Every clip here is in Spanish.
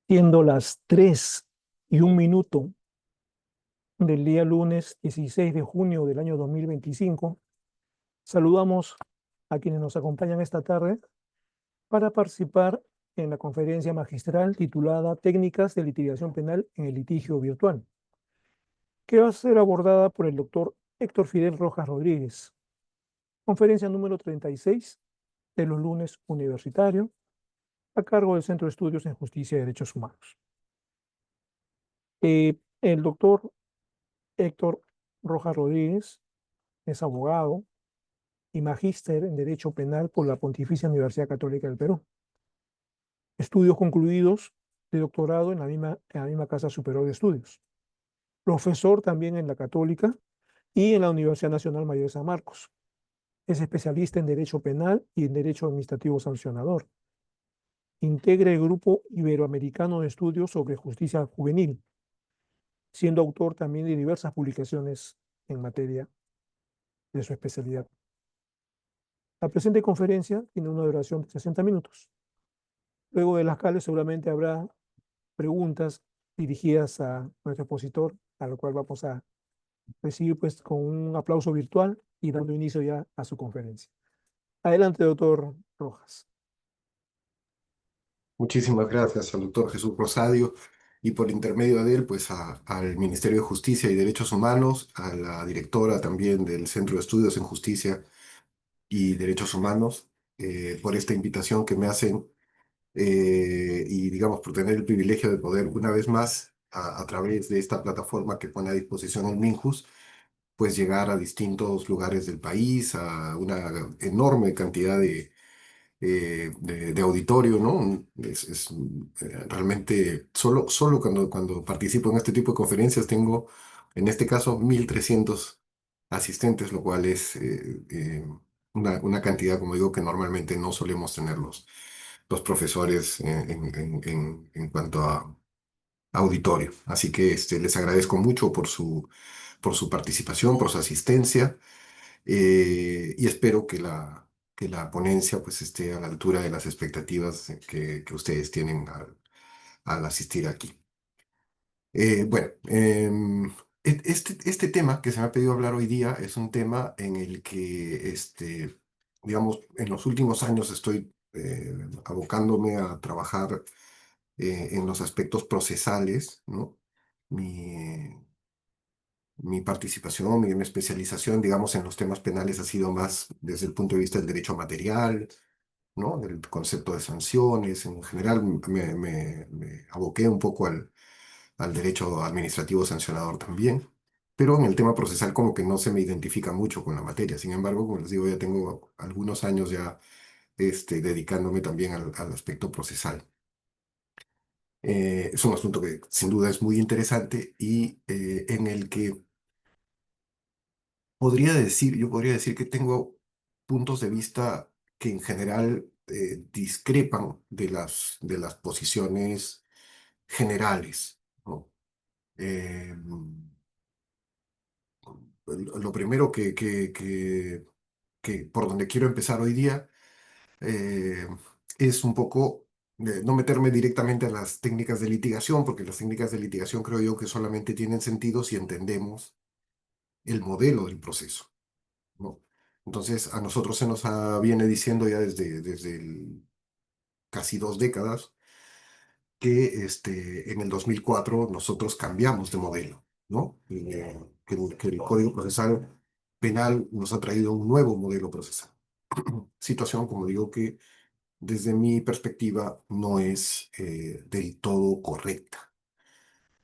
Siendo las 3:01 del día lunes 16 de junio del año 2025, saludamos a quienes nos acompañan esta tarde para participar en la conferencia magistral titulada Técnicas de litigación penal en el litigio virtual, que va a ser abordada por el doctor Héctor Fidel Rojas Rodríguez. Conferencia número 36 de los lunes universitario, a cargo del Centro de Estudios en Justicia y Derechos Humanos. El doctor Héctor Rojas Rodríguez es abogado y magíster en Derecho Penal por la Pontificia Universidad Católica del Perú. Estudios concluidos de doctorado en la misma Casa Superior de Estudios. Profesor también en la Católica y en la Universidad Nacional Mayor de San Marcos. Es especialista en Derecho Penal y en Derecho Administrativo Sancionador. Integra el Grupo Iberoamericano de Estudios sobre Justicia Juvenil, siendo autor también de diversas publicaciones en materia de su especialidad. La presente conferencia tiene una duración de 60 minutos. Luego de las cuales seguramente habrá preguntas dirigidas a nuestro expositor, a lo cual vamos a recibir pues con un aplauso virtual y dando inicio ya a su conferencia. Adelante, doctor Rojas. Muchísimas gracias al doctor Jesús Rosadio y por intermedio de él, pues al Ministerio de Justicia y Derechos Humanos, a la directora también del Centro de Estudios en Justicia y Derechos Humanos, por esta invitación que me hacen y digamos por tener el privilegio de poder una vez más, a través de esta plataforma que pone a disposición el MINJUS, pues llegar a distintos lugares del país, a una enorme cantidad de auditorio, ¿no? Realmente, solo cuando participo en este tipo de conferencias tengo, en este caso, 1.300 asistentes, lo cual es una cantidad, como digo, que normalmente no solemos tener los profesores en cuanto a auditorio. Así que les agradezco mucho por su participación, por su asistencia y espero que la ponencia pues esté a la altura de las expectativas que ustedes tienen al asistir aquí. Bueno, este tema que se me ha pedido hablar hoy día es un tema en el que, digamos, en los últimos años estoy abocándome a trabajar en los aspectos procesales, ¿no? Mi, mi participación, mi especialización, digamos, en los temas penales ha sido más desde el punto de vista del derecho material, ¿no? Del concepto de sanciones. En general, me aboqué un poco al derecho administrativo sancionador también. Pero en el tema procesal como que no se me identifica mucho con la materia. Sin embargo, como les digo, ya tengo algunos años ya dedicándome también al aspecto procesal. Es un asunto que sin duda es muy interesante y en el que yo podría decir que tengo puntos de vista que en general discrepan de las posiciones generales, ¿no? Eh, lo primero que por donde quiero empezar hoy día eh, es un poco no meterme directamente a las técnicas de litigación, porque las técnicas de litigación creo yo que solamente tienen sentido si entendemos el modelo del proceso, ¿no? Entonces, a nosotros se nos viene diciendo ya desde casi 2 décadas que en el 2004 nosotros cambiamos de modelo, ¿no? Que el Código Procesal Penal nos ha traído un nuevo modelo procesal. Situación, como digo, que desde mi perspectiva no es del todo correcta.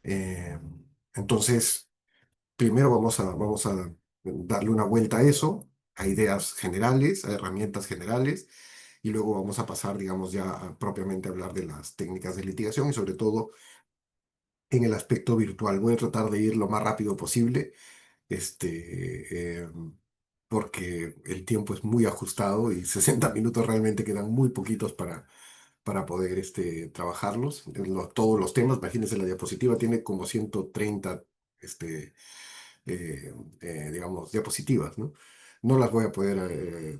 Eh, entonces, primero vamos a darle una vuelta a eso, a ideas generales, a herramientas generales, y luego vamos a pasar, digamos, ya propiamente a hablar de las técnicas de litigación y sobre todo en el aspecto virtual. Voy a tratar de ir lo más rápido posible, porque el tiempo es muy ajustado y 60 minutos realmente quedan muy poquitos para poder trabajarlos. Todos los temas, imagínense, la diapositiva tiene como 130 este, digamos, diapositivas, ¿no? No las voy a poder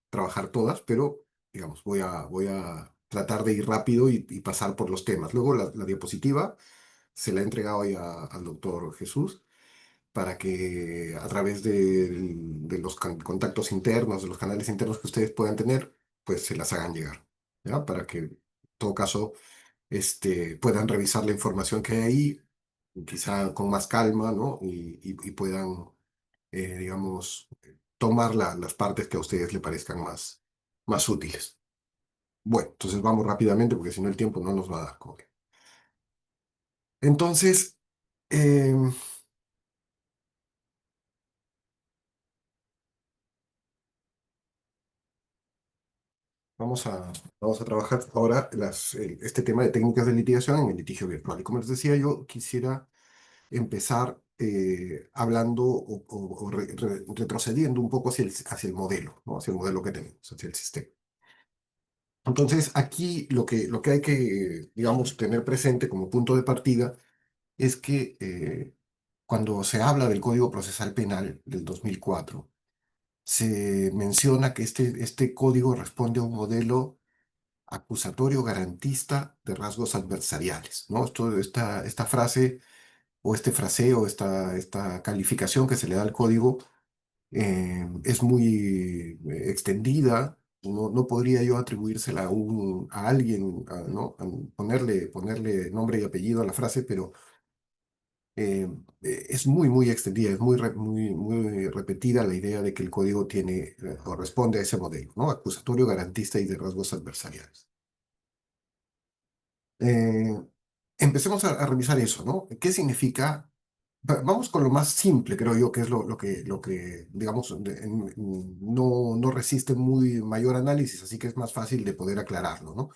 trabajar todas, pero, digamos, voy a tratar de ir rápido y pasar por los temas. Luego la diapositiva se la he entregado ya al doctor Jesús para que a través de los contactos internos, de los canales internos que ustedes puedan tener, pues se las hagan llegar, ¿ya? Para que en todo caso puedan revisar la información que hay ahí, quizá con más calma, ¿no? Y puedan, digamos, tomar las partes que a ustedes le parezcan más útiles. Bueno, entonces vamos rápidamente porque si no el tiempo no nos va a dar. Entonces, em, Vamos a, vamos a trabajar ahora este tema de técnicas de litigación en el litigio virtual. Y como les decía, yo quisiera empezar hablando o retrocediendo un poco hacia el modelo, ¿no? Hacia el modelo que tenemos, hacia el sistema. Entonces, aquí lo que hay que, digamos, tener presente como punto de partida es que cuando se habla del Código Procesal Penal del 2004, se menciona que este código responde a un modelo acusatorio garantista de rasgos adversariales, ¿no? Esta frase o este fraseo, esta calificación que se le da al código es muy extendida. No podría yo atribuírsela a alguien, ¿no? Ponerle nombre y apellido a la frase, pero es muy extendida, es muy repetida la idea de que el código corresponde a ese modelo, ¿no? Acusatorio garantista y de rasgos adversariales. Eh, Empecemos a revisar eso, ¿no? ¿Qué significa? Vamos con lo más simple, creo yo, que es lo que digamos, no resiste muy mayor análisis, así que es más fácil de poder aclararlo, ¿no?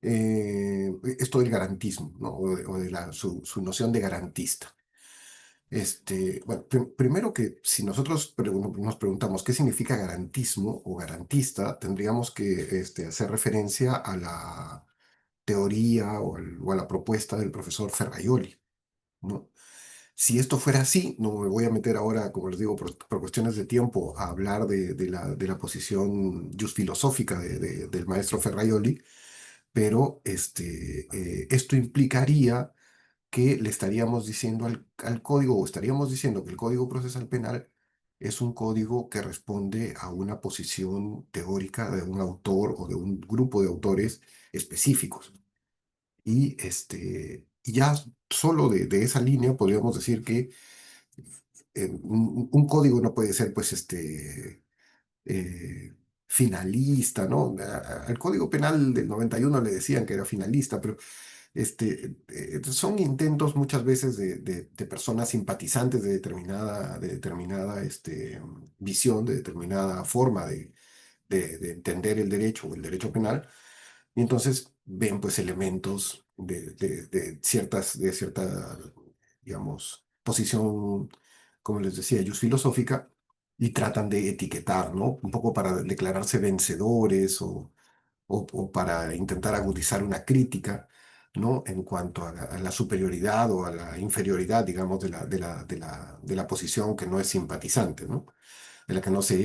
Esto del garantismo, ¿no? Su noción de garantista. Bueno, primero que si nosotros nos preguntamos qué significa garantismo o garantista, tendríamos que hacer referencia a la teoría o a la propuesta del profesor Ferraioli, ¿no? Si esto fuera así, no me voy a meter ahora, como les digo, por cuestiones de tiempo, a hablar de la posición just filosófica del maestro Ferraioli, pero esto implicaría que le estaríamos diciendo al código, o estaríamos diciendo que el Código Procesal Penal es un código que responde a una posición teórica de un autor o de un grupo de autores específicos. Y ya solo de esa línea podríamos decir que un código no puede ser, pues, eh, finalista, ¿no? Al Código Penal del 91 le decían que era finalista, pero son intentos muchas veces de personas simpatizantes de determinada visión, de determinada forma de entender el derecho o el derecho penal, y entonces ven pues elementos de cierta, digamos, posición, como les decía, ellos filosófica, y tratan de etiquetar, ¿no? Un poco para declararse vencedores o para intentar agudizar una crítica, ¿no? En cuanto a la superioridad o a la inferioridad, digamos, de la posición que no es simpatizante, ¿no? De la que no se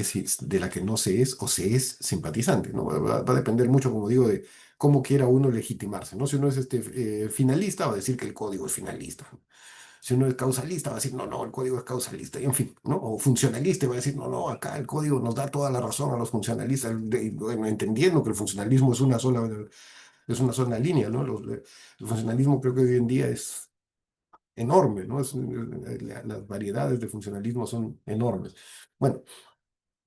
es o se es simpatizante, ¿no? Va a depender mucho, como digo, de cómo quiera uno legitimarse, ¿no? Si uno es finalista, va a decir que el código es finalista. Si uno es causalista, va a decir, no, no, el código es causalista, y en fin, ¿no? O funcionalista, va a decir, no, no, acá el código nos da toda la razón a los funcionalistas, bueno, entendiendo que el funcionalismo es una sola línea, ¿no? El funcionalismo creo que hoy en día es enorme, ¿no? Las variedades de funcionalismo son enormes. Bueno,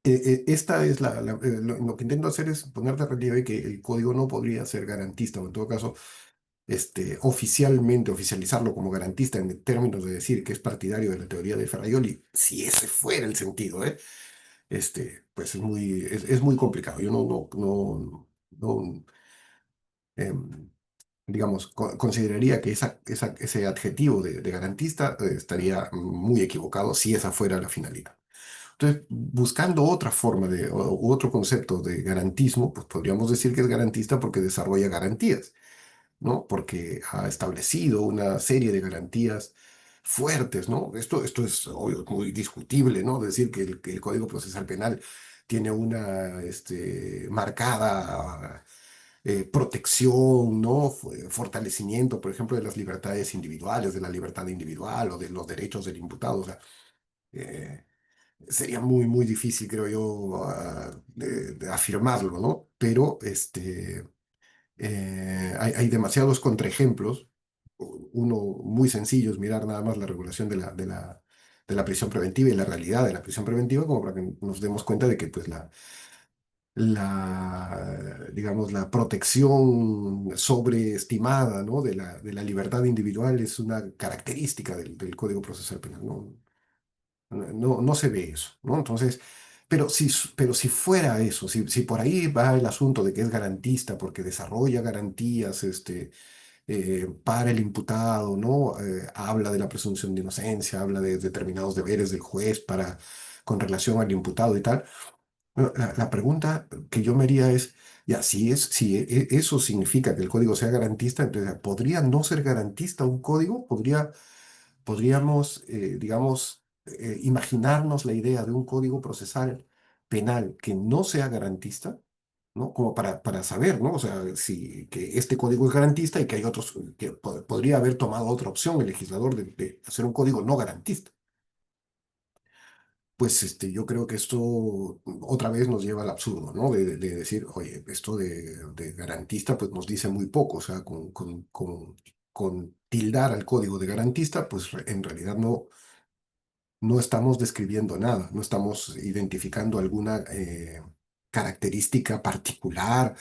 esta es lo que intento hacer es poner de relieve que el código no podría ser garantista, o en todo caso, oficializarlo como garantista en términos de decir que es partidario de la teoría de Ferraioli, si ese fuera el sentido, pues es muy complicado. Yo no, em, digamos, consideraría que ese adjetivo de garantista estaría muy equivocado si esa fuera la finalidad. Entonces, buscando otra forma u otro concepto de garantismo, pues podríamos decir que es garantista porque desarrolla garantías, ¿no? Porque ha establecido una serie de garantías fuertes, ¿no? Esto es obvio, muy discutible, ¿no? Decir que el Código Procesal Penal tiene una marcada protección, ¿no? Fortalecimiento, por ejemplo, de las libertades individuales, de la libertad individual o de los derechos del imputado. O sea, eh, sería muy, muy difícil, creo yo, de afirmarlo, ¿no? Pero hay demasiados contraejemplos. Uno muy sencillo es mirar nada más la regulación de la prisión preventiva y la realidad de la prisión preventiva, como para que nos demos cuenta de que pues digamos, la protección sobreestimada, ¿no? de la libertad individual es una característica del Código Procesal Penal, ¿no? No se ve eso, ¿no? Entonces, pero si fuera eso, si por ahí va el asunto de que es garantista porque desarrolla garantías para el imputado, ¿no? Habla de la presunción de inocencia, habla de determinados deberes del juez con relación al imputado y tal. Bueno, la pregunta que yo me haría es, ya, si eso significa que el código sea garantista, entonces, ¿podría no ser garantista un código? Podríamos, digamos, imaginarnos la idea de un código procesal penal que no sea garantista, ¿no? Como para saber, ¿no? O sea, si que este código es garantista y que hay otros, que podría haber tomado otra opción el legislador de hacer un código no garantista. Pues yo creo que esto otra vez nos lleva al absurdo, ¿no? De decir, oye, esto de garantista pues nos dice muy poco, o sea, con tildar al código de garantista, pues en realidad no estamos describiendo nada, no estamos identificando alguna característica particular,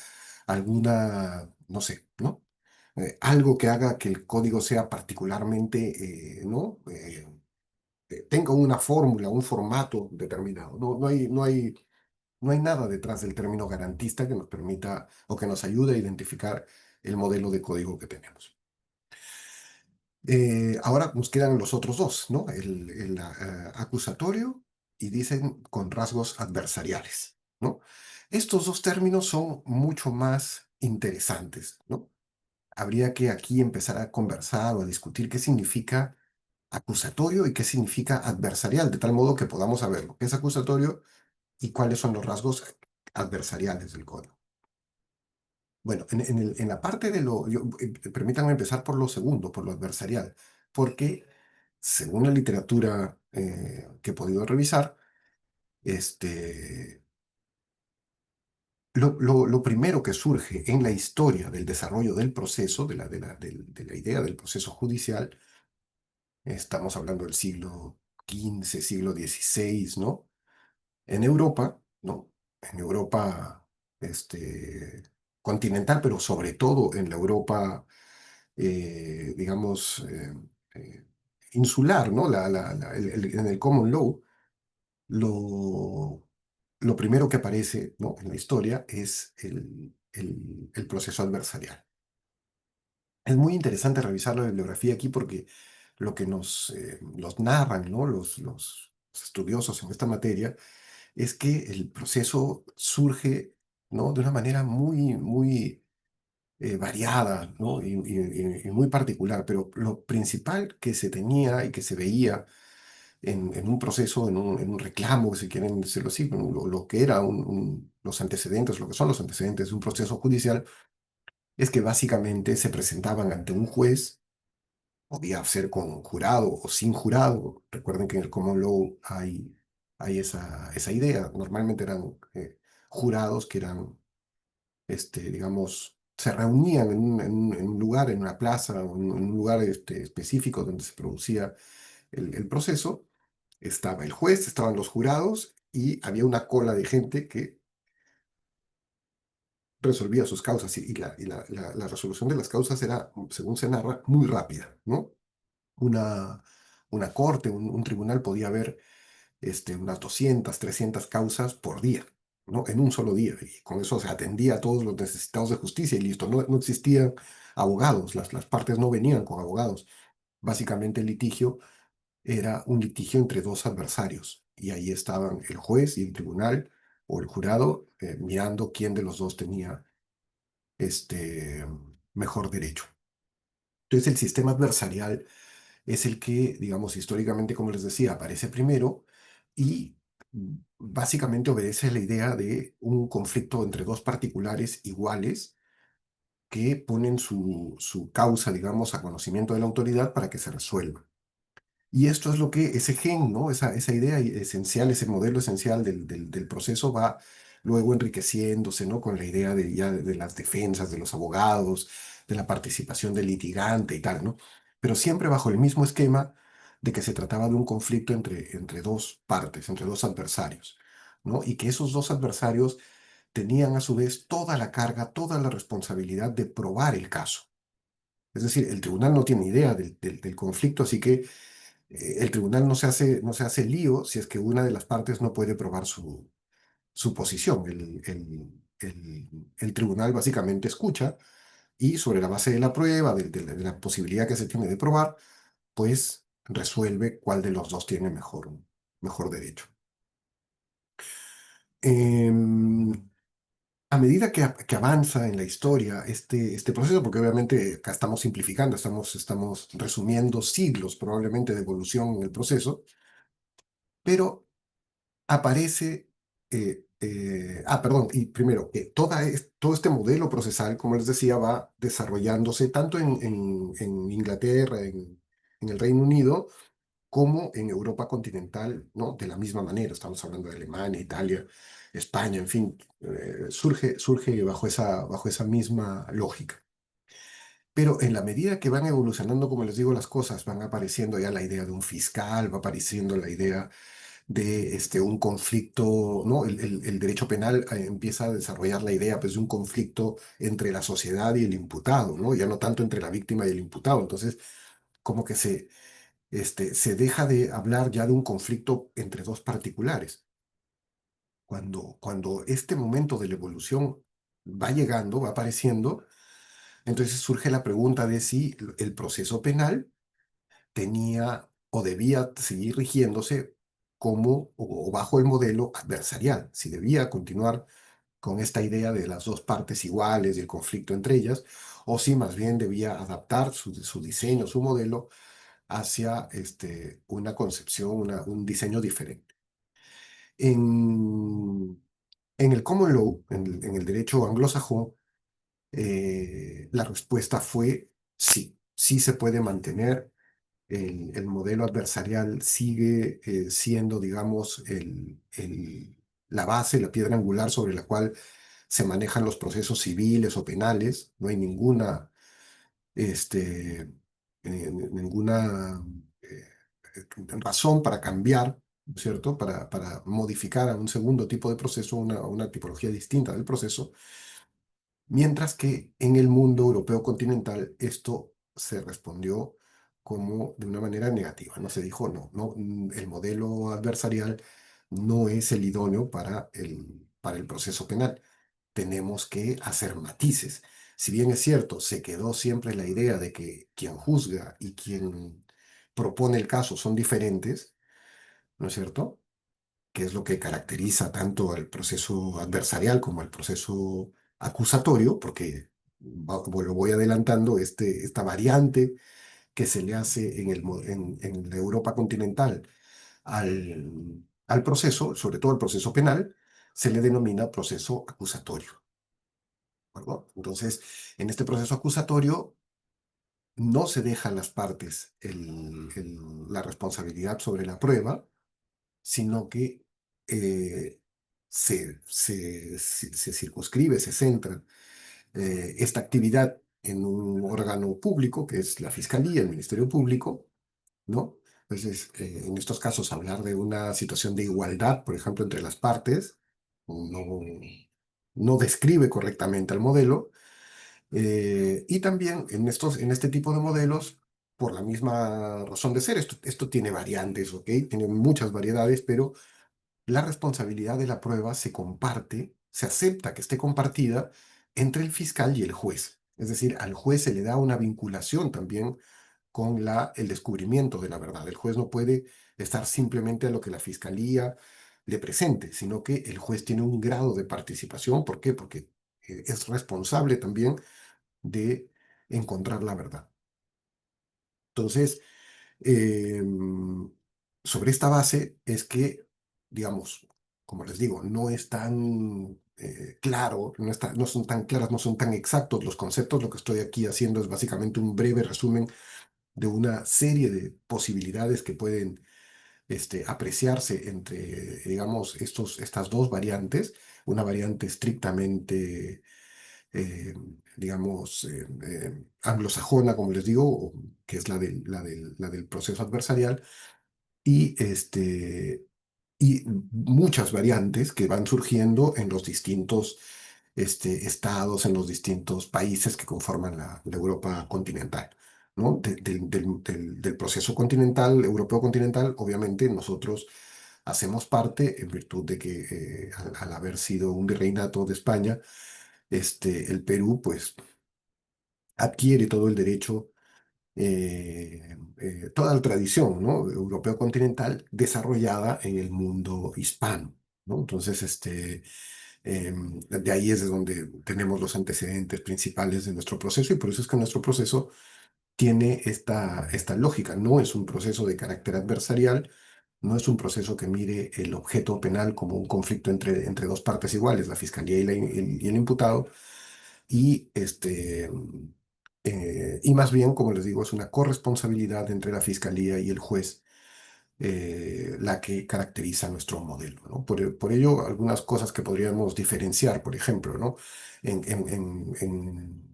alguna, no sé, ¿no? Algo que haga que el código sea particularmente, ¿no? Tenga una fórmula, un formato determinado. No hay nada detrás del término garantista que nos permita o que nos ayude a identificar el modelo de código que tenemos. Ahora nos quedan los otros dos, ¿no? El acusatorio y dicen con rasgos adversariales, ¿no? Estos dos términos son mucho más interesantes, ¿no? Habría que aquí empezar a conversar o a discutir qué significa acusatorio y qué significa adversarial, de tal modo que podamos saber lo que es acusatorio y cuáles son los rasgos adversariales del código. Bueno, en la parte permítanme empezar por lo segundo, por lo adversarial, porque según la literatura que he podido revisar, este, lo primero que surge en la historia del desarrollo del proceso, de la idea del proceso judicial, estamos hablando del siglo XV, siglo XVI, ¿no? En Europa, ¿no? En Europa continental, pero sobre todo en la Europa, digamos, eh, insular, ¿no? En el common law, lo, lo primero que aparece, ¿no? En la historia es el proceso adversarial. Es muy interesante revisar la bibliografía aquí porque lo que los narran, ¿no? Los estudiosos en esta materia es que el proceso surge, ¿no? De una manera muy, muy variada, ¿no? Y muy particular, pero lo principal que se tenía y que se veía en un proceso, en un reclamo, si quieren decirlo así, lo que era los antecedentes, lo que son los antecedentes de un proceso judicial, es que básicamente se presentaban ante un juez. Podía ser con jurado o sin jurado. Recuerden que en el common law hay esa idea. Normalmente eran jurados que eran, digamos, se reunían en un lugar, en una plaza o en un lugar específico donde se producía el proceso. Estaba el juez, estaban los jurados y había una cola de gente que resolvía sus causas. Y la resolución de las causas era, según se narra, muy rápida, ¿no? Una, una corte, un tribunal podía ver unas 200, 300 causas por día, ¿no? En un solo día. Y con eso se atendía a todos los necesitados de justicia y listo. No existían abogados, las partes no venían con abogados. Básicamente el litigio era un litigio entre dos adversarios. Y ahí estaban el juez y el tribunal o el jurado mirando quién de los dos tenía este mejor derecho. Entonces el sistema adversarial es el que, digamos, históricamente, como les decía, aparece primero y básicamente obedece a la idea de un conflicto entre dos particulares iguales, que ponen su causa, digamos, a conocimiento de la autoridad para que se resuelva. Y esto es lo que ese gen, ¿no? Esa idea esencial, ese modelo esencial del proceso va luego enriqueciéndose, ¿no? Con la idea de, ya de las defensas, de los abogados, de la participación del litigante y tal, ¿no? Pero siempre bajo el mismo esquema de que se trataba de un conflicto entre dos partes, entre dos adversarios, ¿no? Y que esos dos adversarios tenían a su vez toda la carga, toda la responsabilidad de probar el caso. Es decir, el tribunal no tiene idea del conflicto, así que el tribunal no se hace lío si es que una de las partes no puede probar su posición. El tribunal básicamente escucha y sobre la base de la prueba, de la posibilidad que se tiene de probar, pues resuelve cuál de los dos tiene mejor derecho. Em, a medida que avanza en la historia este proceso, porque obviamente acá estamos simplificando, estamos resumiendo siglos probablemente de evolución en el proceso, pero aparece, perdón, y primero, todo este modelo procesal, como les decía, va desarrollándose tanto en Inglaterra, en el Reino Unido, como en Europa continental, ¿no? De la misma manera, estamos hablando de Alemania, Italia, España, en fin, surge bajo esa misma lógica. Pero en la medida que van evolucionando, como les digo, las cosas, van apareciendo ya la idea de un fiscal, va apareciendo la idea de un conflicto, ¿no? El derecho penal empieza a desarrollar la idea pues, de un conflicto entre la sociedad y el imputado, ¿no? Ya no tanto entre la víctima y el imputado. Entonces, como que se deja de hablar ya de un conflicto entre dos particulares. Cuando este momento de la evolución va llegando, va apareciendo, entonces surge la pregunta de si el proceso penal tenía o debía seguir rigiéndose como o bajo el modelo adversarial, si debía continuar con esta idea de las dos partes iguales y el conflicto entre ellas, o si más bien debía adaptar su diseño, su modelo hacia una concepción, un diseño diferente. En, en el common law, en el derecho anglosajón, la respuesta fue sí, sí se puede mantener el modelo adversarial sigue siendo, digamos, la base, la piedra angular sobre la cual se manejan los procesos civiles o penales. No hay este, ninguna razón para cambiar, ¿no es cierto? Para modificar a un segundo tipo de proceso, una tipología distinta del proceso. Mientras que en el mundo europeo continental esto se respondió como de una manera negativa. No se dijo, no, no, el modelo adversarial no es el idóneo para el proceso penal. Tenemos que hacer matices. Si bien es cierto, se quedó siempre la idea de que quien juzga y quien propone el caso son diferentes, ¿no es cierto? Que es lo que caracteriza tanto al proceso adversarial como al proceso acusatorio, porque lo voy adelantando, esta variante que se le hace en la Europa continental al proceso, sobre todo al proceso penal, se le denomina proceso acusatorio. ¿De acuerdo? Entonces, en este proceso acusatorio no se deja a las partes la responsabilidad sobre la prueba, sino que eh, se circunscribe, se centra esta actividad en un órgano público, que es la Fiscalía, el Ministerio Público, ¿no? Entonces, en estos casos, hablar de una situación de igualdad, por ejemplo, entre las partes, no, no describe correctamente al modelo. Y también en este tipo de modelos, por la misma razón de ser, esto tiene variantes, ¿ok? Tiene muchas variedades, pero la responsabilidad de la prueba se comparte, se acepta que esté compartida entre el fiscal y el juez. Es decir, al juez se le da una vinculación también con el descubrimiento de la verdad. El juez no puede estar simplemente a lo que la fiscalía le presente, sino que el juez tiene un grado de participación. ¿Por qué? Porque es responsable también de encontrar la verdad. Entonces, Em, sobre esta base es que, digamos, como les digo, no es tan claro, no son tan claras, no son tan exactos los conceptos. Lo que estoy aquí haciendo es básicamente un breve resumen de una serie de posibilidades que pueden apreciarse entre, digamos, estas dos variantes. Una variante estrictamente, eh, digamos, anglosajona, como les digo, que es la del proceso adversarial, y, y muchas variantes que van surgiendo en los distintos estados, en los distintos países que conforman la Europa continental. ¿No? Del proceso continental, europeo continental, obviamente nosotros hacemos parte en virtud de que al haber sido un virreinato de España, el Perú pues adquiere todo el derecho, toda la tradición, ¿no? Europeo continental desarrollada en el mundo hispano, ¿no? Entonces, de ahí es de donde tenemos los antecedentes principales de nuestro proceso y por eso es que nuestro proceso tiene esta lógica. No es un proceso de carácter adversarial, no es un proceso que mire el objeto penal como un conflicto entre dos partes iguales, la fiscalía y el imputado, y, y más bien, como les digo, es una corresponsabilidad entre la fiscalía y el juez, la que caracteriza nuestro modelo, ¿no? Por ello, algunas cosas que podríamos diferenciar, por ejemplo, ¿no? En, en- en- en-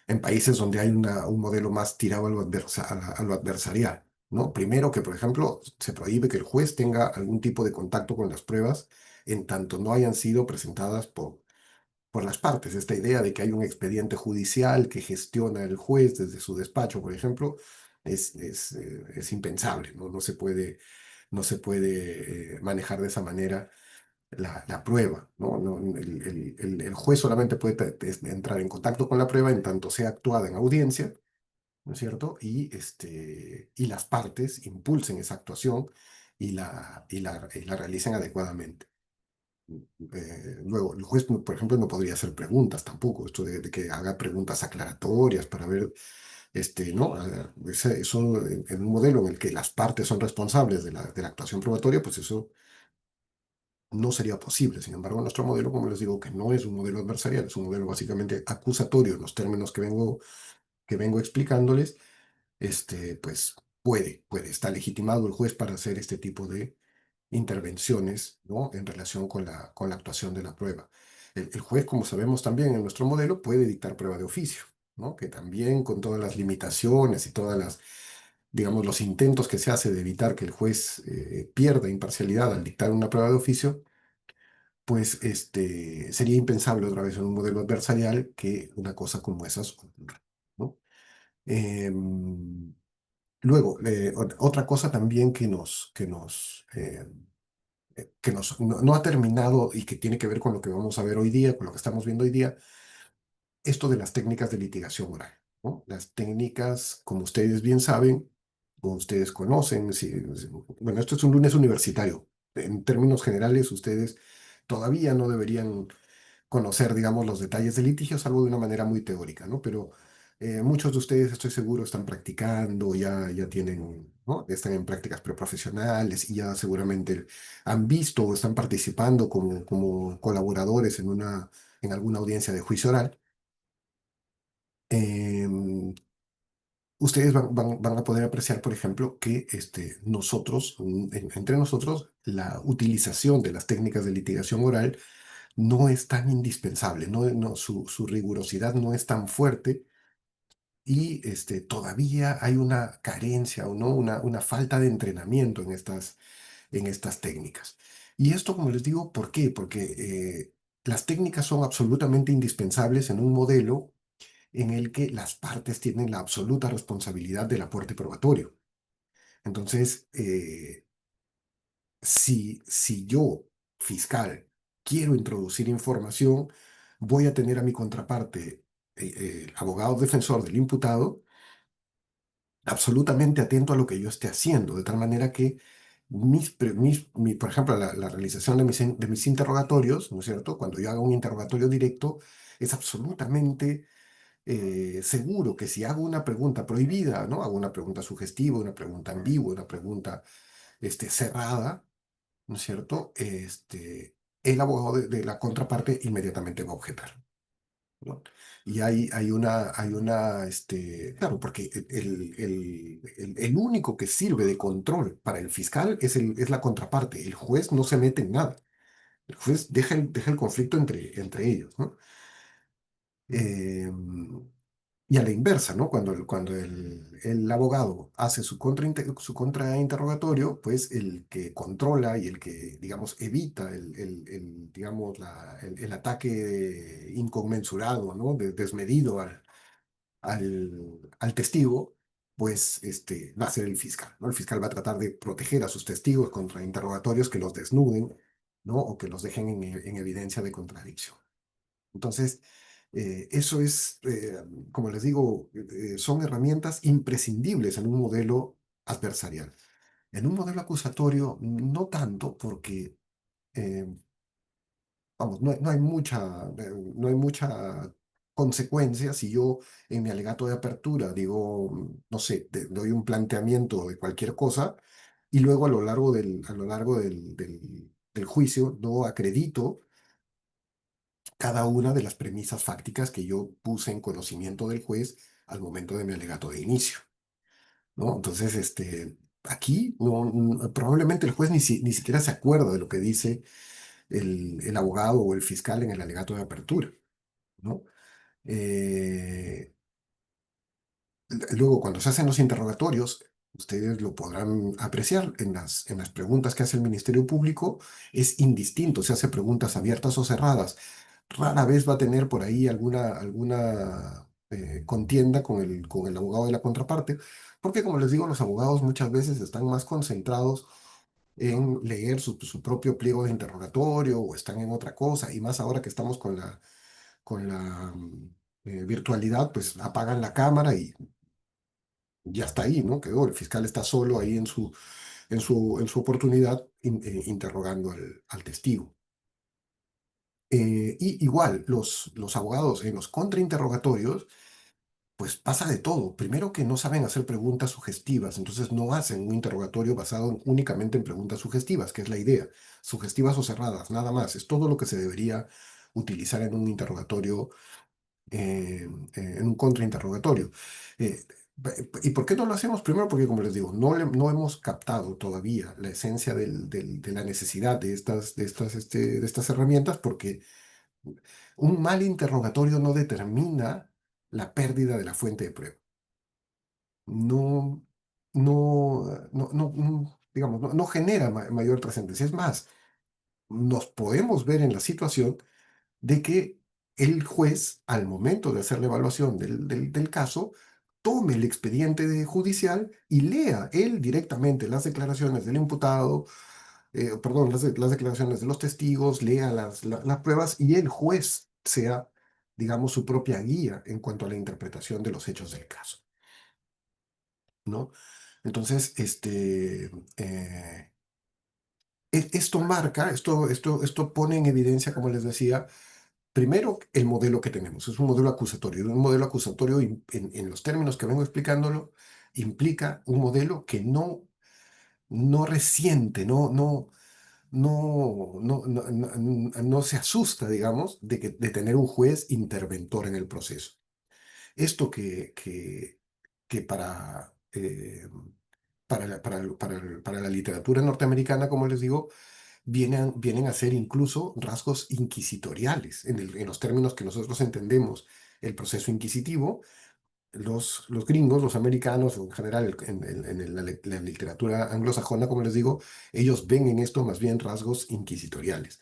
en países donde hay un modelo más tirado a lo adversarial, ¿no? Primero que, por ejemplo, se prohíbe que el juez tenga algún tipo de contacto con las pruebas en tanto no hayan sido presentadas por las partes. Esta idea de que hay un expediente judicial que gestiona el juez desde su despacho, por ejemplo, es impensable, ¿no? No se puede manejar de esa manera la prueba, ¿no? El juez solamente puede entrar en contacto con la prueba en tanto sea actuada en audiencia, ¿no es cierto? Y las partes impulsen esa actuación y la realicen adecuadamente. Luego, el juez, por ejemplo, no podría hacer preguntas tampoco, esto de que haga preguntas aclaratorias para ver, ¿no? Eso en un modelo en el que las partes son responsables de la actuación probatoria, pues eso no sería posible. Sin embargo, nuestro modelo, como les digo, que no es un modelo adversarial, es un modelo básicamente acusatorio en los términos que vengo explicándoles, pues está legitimado el juez para hacer este tipo de intervenciones, ¿no? En relación con la actuación de la prueba. El juez, como sabemos también en nuestro modelo, puede dictar prueba de oficio, ¿no? Que también con todas las limitaciones y todas las, digamos, los intentos que se hace de evitar que el juez pierda imparcialidad al dictar una prueba de oficio, pues sería impensable otra vez en un modelo adversarial que una cosa como esas ocurra, ¿no? Em, Luego, otra cosa también que no ha terminado y que tiene que ver con lo que vamos a ver hoy día, con lo que estamos viendo hoy día, esto de las técnicas de litigación oral, ¿no? Las técnicas, como ustedes bien saben, o ustedes conocen, bueno, esto es un lunes universitario. En términos generales, ustedes todavía no deberían conocer, digamos, los detalles del litigio, salvo de una manera muy teórica, ¿no? Pero muchos de ustedes, estoy seguro, están practicando, ya tienen, ¿no? Están en prácticas preprofesionales y ya seguramente han visto o están participando como colaboradores en alguna audiencia de juicio oral. Em, Ustedes van a poder apreciar, por ejemplo, que nosotros, entre nosotros, la utilización de las técnicas de litigación oral no es tan indispensable, su rigurosidad no es tan fuerte y todavía hay una carencia o no, una falta de entrenamiento en estas técnicas. Y esto, como les digo, ¿por qué? Porque las técnicas son absolutamente indispensables en un modelo en el que las partes tienen la absoluta responsabilidad del aporte probatorio. Entonces, si yo, fiscal, quiero introducir información, voy a tener a mi contraparte, el abogado defensor del imputado, absolutamente atento a lo que yo esté haciendo, de tal manera que por ejemplo, la realización de mis interrogatorios, ¿no es cierto? Cuando yo haga un interrogatorio directo, es absolutamente seguro que si hago una pregunta prohibida, ¿no? Hago una pregunta sugestiva, una pregunta ambigua, una pregunta cerrada, ¿no es cierto? el abogado de la contraparte inmediatamente va a objetar, ¿no? Y claro, porque el único que sirve de control para el fiscal es la contraparte. El juez no se mete en nada. El juez deja el conflicto entre ellos, ¿no? Eh, y a la inversa, ¿no? Cuando el abogado hace su contrainterrogatorio, pues el que controla y el que, digamos, evita digamos, el ataque inconmensurado, ¿no? Desmedido al testigo, pues va a ser el fiscal, ¿no? El fiscal va a tratar de proteger a sus testigos contra interrogatorios que los desnuden, ¿no? O que los dejen en evidencia de contradicción. Entonces, eso es, como les digo, son herramientas imprescindibles en un modelo adversarial. En un modelo acusatorio, no tanto, porque, eh, vamos, no hay mucha consecuencia si yo en mi alegato de apertura digo, no sé, doy un planteamiento de cualquier cosa y luego a lo largo del juicio no acredito cada una de las premisas fácticas que yo puse en conocimiento del juez al momento de mi alegato de inicio, ¿no? Entonces, aquí probablemente el juez ni siquiera se acuerda de lo que dice el abogado o el fiscal en el alegato de apertura, ¿no? Eh, Luego, cuando se hacen los interrogatorios, ustedes lo podrán apreciar en las preguntas que hace el Ministerio Público, es indistinto, se hace preguntas abiertas o cerradas. Rara vez va a tener por ahí alguna contienda con el abogado de la contraparte, porque como les digo, los abogados muchas veces están más concentrados en leer su propio pliego de interrogatorio o están en otra cosa, y más ahora que estamos con la virtualidad, pues apagan la cámara y ya está ahí, ¿no? Quedó, el fiscal está solo ahí en su oportunidad interrogando al testigo. Y igual, los abogados en los contrainterrogatorios, pues pasa de todo. Primero que no saben hacer preguntas sugestivas, entonces no hacen un interrogatorio basado únicamente en preguntas sugestivas, que es la idea. Sugestivas o cerradas, nada más. Es todo lo que se debería utilizar en un interrogatorio, eh, en un contrainterrogatorio. Eh, ¿Y por qué no lo hacemos? Primero porque, como les digo, no hemos captado todavía la esencia de la necesidad de estas herramientas, porque un mal interrogatorio no determina la pérdida de la fuente de prueba. No, digamos, no genera mayor trascendencia. Es más, nos podemos ver en la situación de que el juez, al momento de hacer la evaluación del caso, tome el expediente judicial y lea él directamente las declaraciones del imputado, perdón, las declaraciones de los testigos, lea las pruebas y el juez sea, digamos, su propia guía en cuanto a la interpretación de los hechos del caso, ¿no? Entonces, esto pone en evidencia, como les decía, primero, el modelo que tenemos es un modelo acusatorio. Un modelo acusatorio, en los términos que vengo explicándolo, implica un modelo que no resiente, no se asusta, digamos, de tener un juez interventor en el proceso. Esto que para la literatura norteamericana, como les digo, vienen a ser incluso rasgos inquisitoriales, en los términos que nosotros entendemos el proceso inquisitivo. Los gringos, los americanos, o en general la literatura anglosajona, como les digo, ellos ven en esto más bien rasgos inquisitoriales,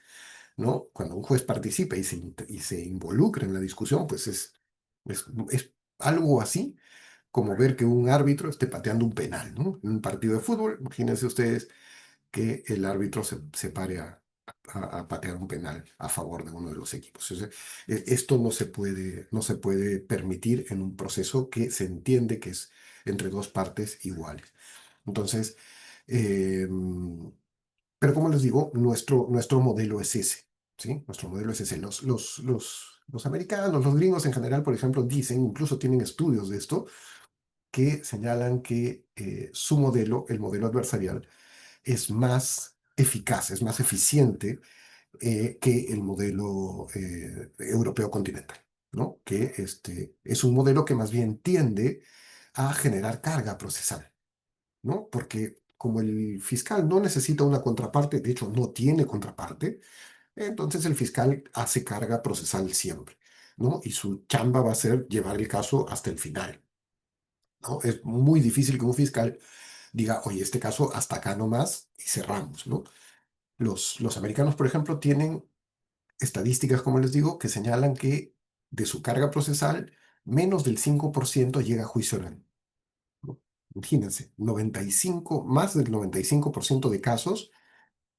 ¿no? Cuando un juez participa y se involucra en la discusión, pues es algo así como ver que un árbitro esté pateando un penal, ¿no? En un partido de fútbol, imagínense ustedes que el árbitro se pare a patear un penal a favor de uno de los equipos. O sea, esto no se puede permitir en un proceso que se entiende que es entre dos partes iguales. Entonces, eh, pero como les digo, nuestro modelo es ese, ¿sí? Nuestro modelo es ese. Los americanos, los gringos en general, por ejemplo, dicen, incluso tienen estudios de esto, que señalan que su modelo, el modelo adversarial, es más eficaz, es más eficiente que el modelo europeo continental, ¿no? Que es un modelo que más bien tiende a generar carga procesal, ¿no? Porque como el fiscal no necesita una contraparte, de hecho no tiene contraparte, entonces el fiscal hace carga procesal siempre, ¿no? Y su chamba va a ser llevar el caso hasta el final, ¿no? Es muy difícil que un fiscal diga, oye, este caso hasta acá nomás y cerramos, ¿no? Los americanos, por ejemplo, tienen estadísticas, como les digo, que señalan que de su carga procesal, menos del 5% llega a juicio oral, ¿no? Imagínense, 95, más del 95% de casos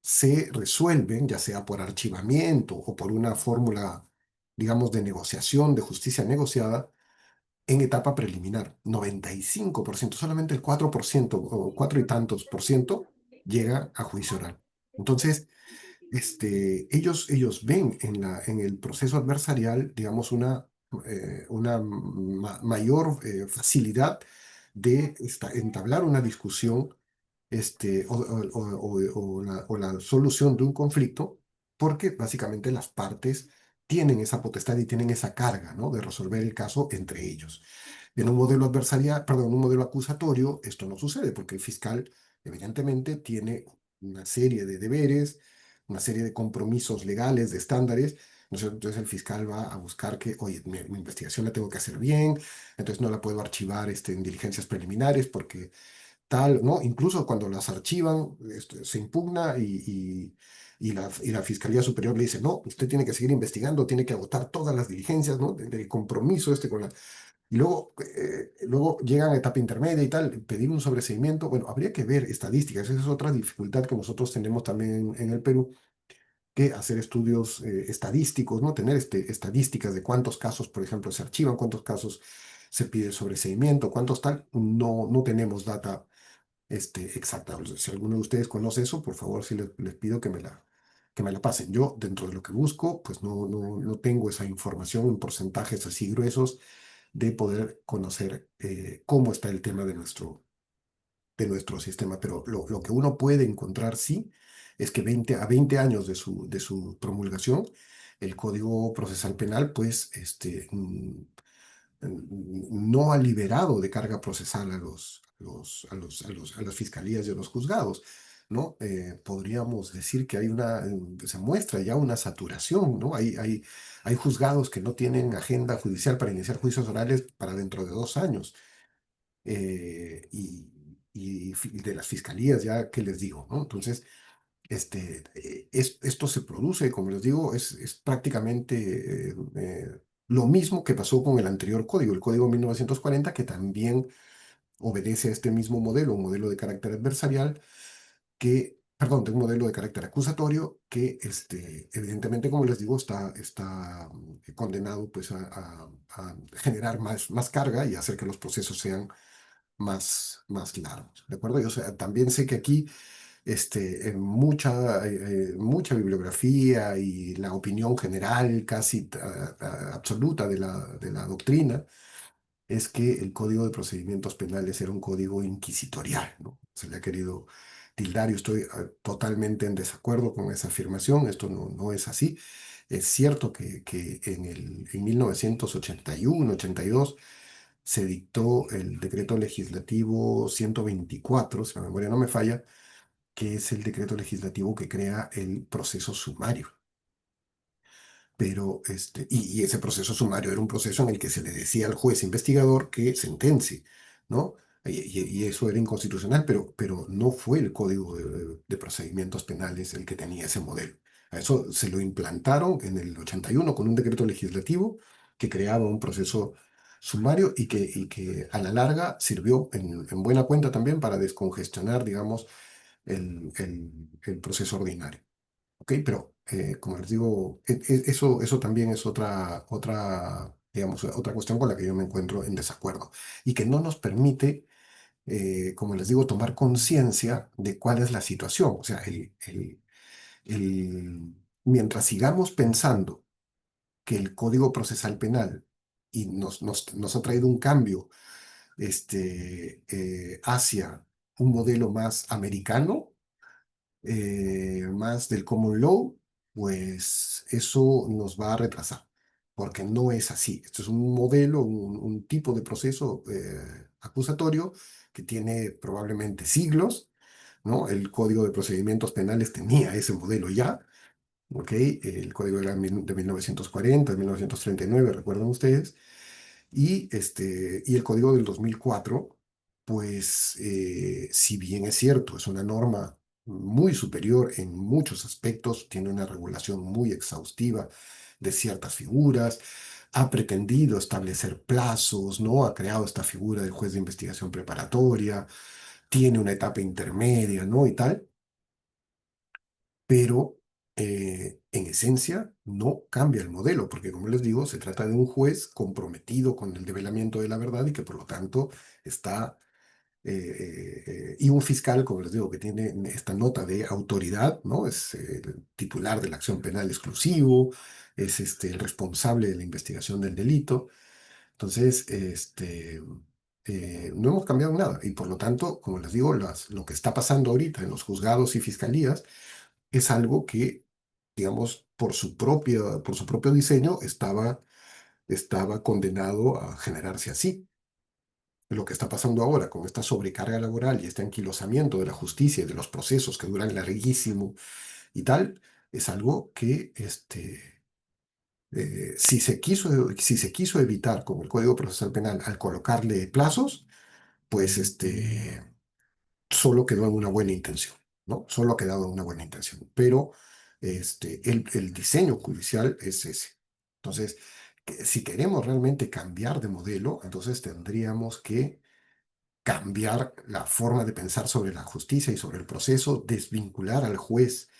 se resuelven, ya sea por archivamiento o por una fórmula, digamos, de negociación, de justicia negociada, en etapa preliminar. 95%, solamente el 4% o cuatro y tantos por ciento llega a juicio oral. Entonces, ellos ven en el proceso adversarial, digamos, una mayor facilidad de entablar una discusión o la solución de un conflicto, porque básicamente las partes tienen esa potestad y tienen esa carga, ¿no? De resolver el caso entre ellos. En un modelo adversarial, perdón, en un modelo acusatorio, esto no sucede porque el fiscal, evidentemente, tiene una serie de deberes, una serie de compromisos legales, de estándares. Entonces el fiscal va a buscar que, oye, mi investigación la tengo que hacer bien, entonces no la puedo archivar en diligencias preliminares porque tal, ¿no? Incluso cuando las archivan, se impugna y la Fiscalía Superior le dice, no, usted tiene que seguir investigando, tiene que agotar todas las diligencias, ¿no? Del compromiso con la... Y luego llegan a etapa intermedia y tal, pedir un sobreseimiento. Bueno, habría que ver estadísticas, esa es otra dificultad que nosotros tenemos también en el Perú, que hacer estudios estadísticos, ¿no? Tener estadísticas de cuántos casos, por ejemplo, se archivan, cuántos casos se pide sobreseimiento, cuántos tal, no tenemos data exacta. O sea, si alguno de ustedes conoce eso, por favor, sí les pido que me la pasen. Yo, dentro de lo que busco, pues no tengo esa información en porcentajes así gruesos de poder conocer cómo está el tema de nuestro sistema. Pero lo que uno puede encontrar, sí, es que 20 años de su promulgación, el Código Procesal Penal, pues, no ha liberado de carga procesal a las fiscalías y a los juzgados, ¿no? Podríamos decir que se muestra ya una saturación, ¿no? Hay juzgados que no tienen agenda judicial para iniciar juicios orales para dentro de 2 años. Y de las fiscalías, ya que les digo, ¿no? Entonces, esto se produce, como les digo, es prácticamente lo mismo que pasó con el anterior código, el Código 1940, que también obedece a este mismo modelo, un modelo de carácter adversarial, perdón, de un modelo de carácter acusatorio que, evidentemente, como les digo, está condenado pues, a generar más carga y hacer que los procesos sean más largos, ¿de acuerdo? Yo también sé que aquí mucha bibliografía y la opinión general casi absoluta de la doctrina es que el Código de Procedimientos Penales era un código inquisitorial, ¿no? Se le ha querido tildar y estoy totalmente en desacuerdo con esa afirmación. Esto no es así. Es cierto que en 1981, 82, se dictó el decreto legislativo 124, si la memoria no me falla, que es el decreto legislativo que crea el proceso sumario. Pero y ese proceso sumario era un proceso en el que se le decía al juez investigador que sentencie, ¿no? Y eso era inconstitucional, pero no fue el Código de Procedimientos Penales el que tenía ese modelo. A eso se lo implantaron en el 81 con un decreto legislativo que creaba un proceso sumario y que a la larga sirvió en buena cuenta también para descongestionar, digamos, el proceso ordinario. ¿Ok? Pero, como les digo, eso también es digamos, otra cuestión con la que yo me encuentro en desacuerdo y que no nos permite, como les digo, tomar conciencia de cuál es la situación. O sea, mientras sigamos pensando que el Código Procesal Penal y nos ha traído un cambio hacia un modelo más americano, más del common law, pues eso nos va a retrasar, porque no es así. Esto es un modelo, un tipo de proceso acusatorio que tiene probablemente siglos, ¿no? El Código de Procedimientos Penales tenía ese modelo ya, ¿ok? El código era de 1940, de 1939, recuerdan ustedes, y el código del 2004, pues si bien es cierto, es una norma muy superior en muchos aspectos, tiene una regulación muy exhaustiva de ciertas figuras, ha pretendido establecer plazos, ¿no? Ha creado esta figura del juez de investigación preparatoria, tiene una etapa intermedia, ¿no? Y tal, pero en esencia no cambia el modelo, porque como les digo, se trata de un juez comprometido con el develamiento de la verdad y que por lo tanto está, y un fiscal, como les digo, que tiene esta nota de autoridad, ¿no? Es el titular de la acción penal exclusivo, es el responsable de la investigación del delito. Entonces, no hemos cambiado nada y por lo tanto, como les digo, lo que está pasando ahorita en los juzgados y fiscalías, es algo que, digamos, por su propio diseño, estaba condenado a generarse así. Lo que está pasando ahora con esta sobrecarga laboral y este anquilosamiento de la justicia y de los procesos que duran larguísimo y tal, es algo que si se quiso evitar con el Código Procesal Penal al colocarle plazos, pues solo quedó en una buena intención, ¿no? Solo ha quedado en una buena intención, pero el diseño judicial es ese. Entonces, si queremos realmente cambiar de modelo, entonces tendríamos que cambiar la forma de pensar sobre la justicia y sobre el proceso, desvincular al juez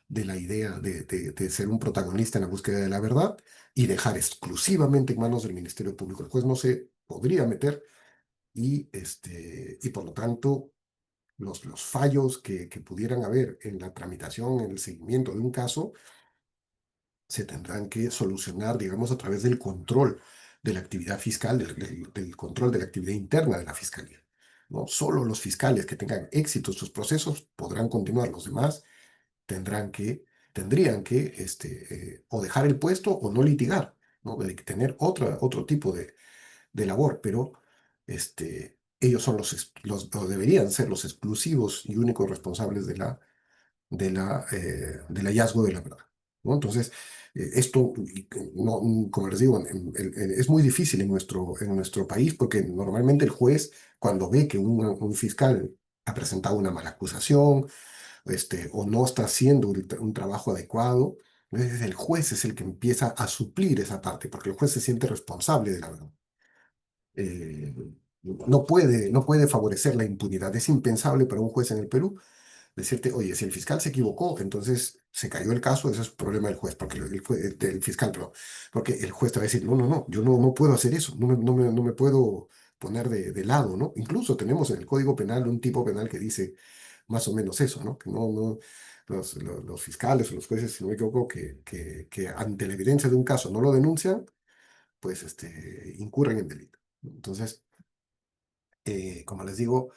de la idea de ser un protagonista en la búsqueda de la verdad y dejar exclusivamente en manos del Ministerio Público. El juez no se podría meter y por lo tanto los fallos que pudieran haber en la tramitación, en el seguimiento de un caso, se tendrán que solucionar, digamos, a través del control de la actividad fiscal, del control de la actividad interna de la fiscalía. ¿No? Solo los fiscales que tengan éxito en sus procesos podrán continuar, los demás tendrían que o dejar el puesto o no litigar, ¿no? De tener otro tipo de labor, pero ellos son o deberían ser los exclusivos y únicos responsables del hallazgo de la verdad, ¿no? Entonces, esto, no, como les digo, es muy difícil en nuestro país porque normalmente el juez, cuando ve que un fiscal ha presentado una mala acusación, o no está haciendo un trabajo adecuado, entonces el juez es el que empieza a suplir esa parte, porque el juez se siente responsable de la verdad. Eh, no puede favorecer la impunidad. Es impensable para un juez en el Perú decirte, oye, si el fiscal se equivocó, entonces se cayó el caso, ese es problema del juez, porque del fiscal, pero porque el juez te va a decir, no, no, no, yo no puedo hacer eso, no me puedo poner de lado, ¿no? Incluso tenemos en el Código Penal un tipo penal que dice más o menos eso, ¿no? Que no, los fiscales o los jueces, si no me equivoco, que ante la evidencia de un caso no lo denuncian, pues incurren en delito. Entonces, como les digo,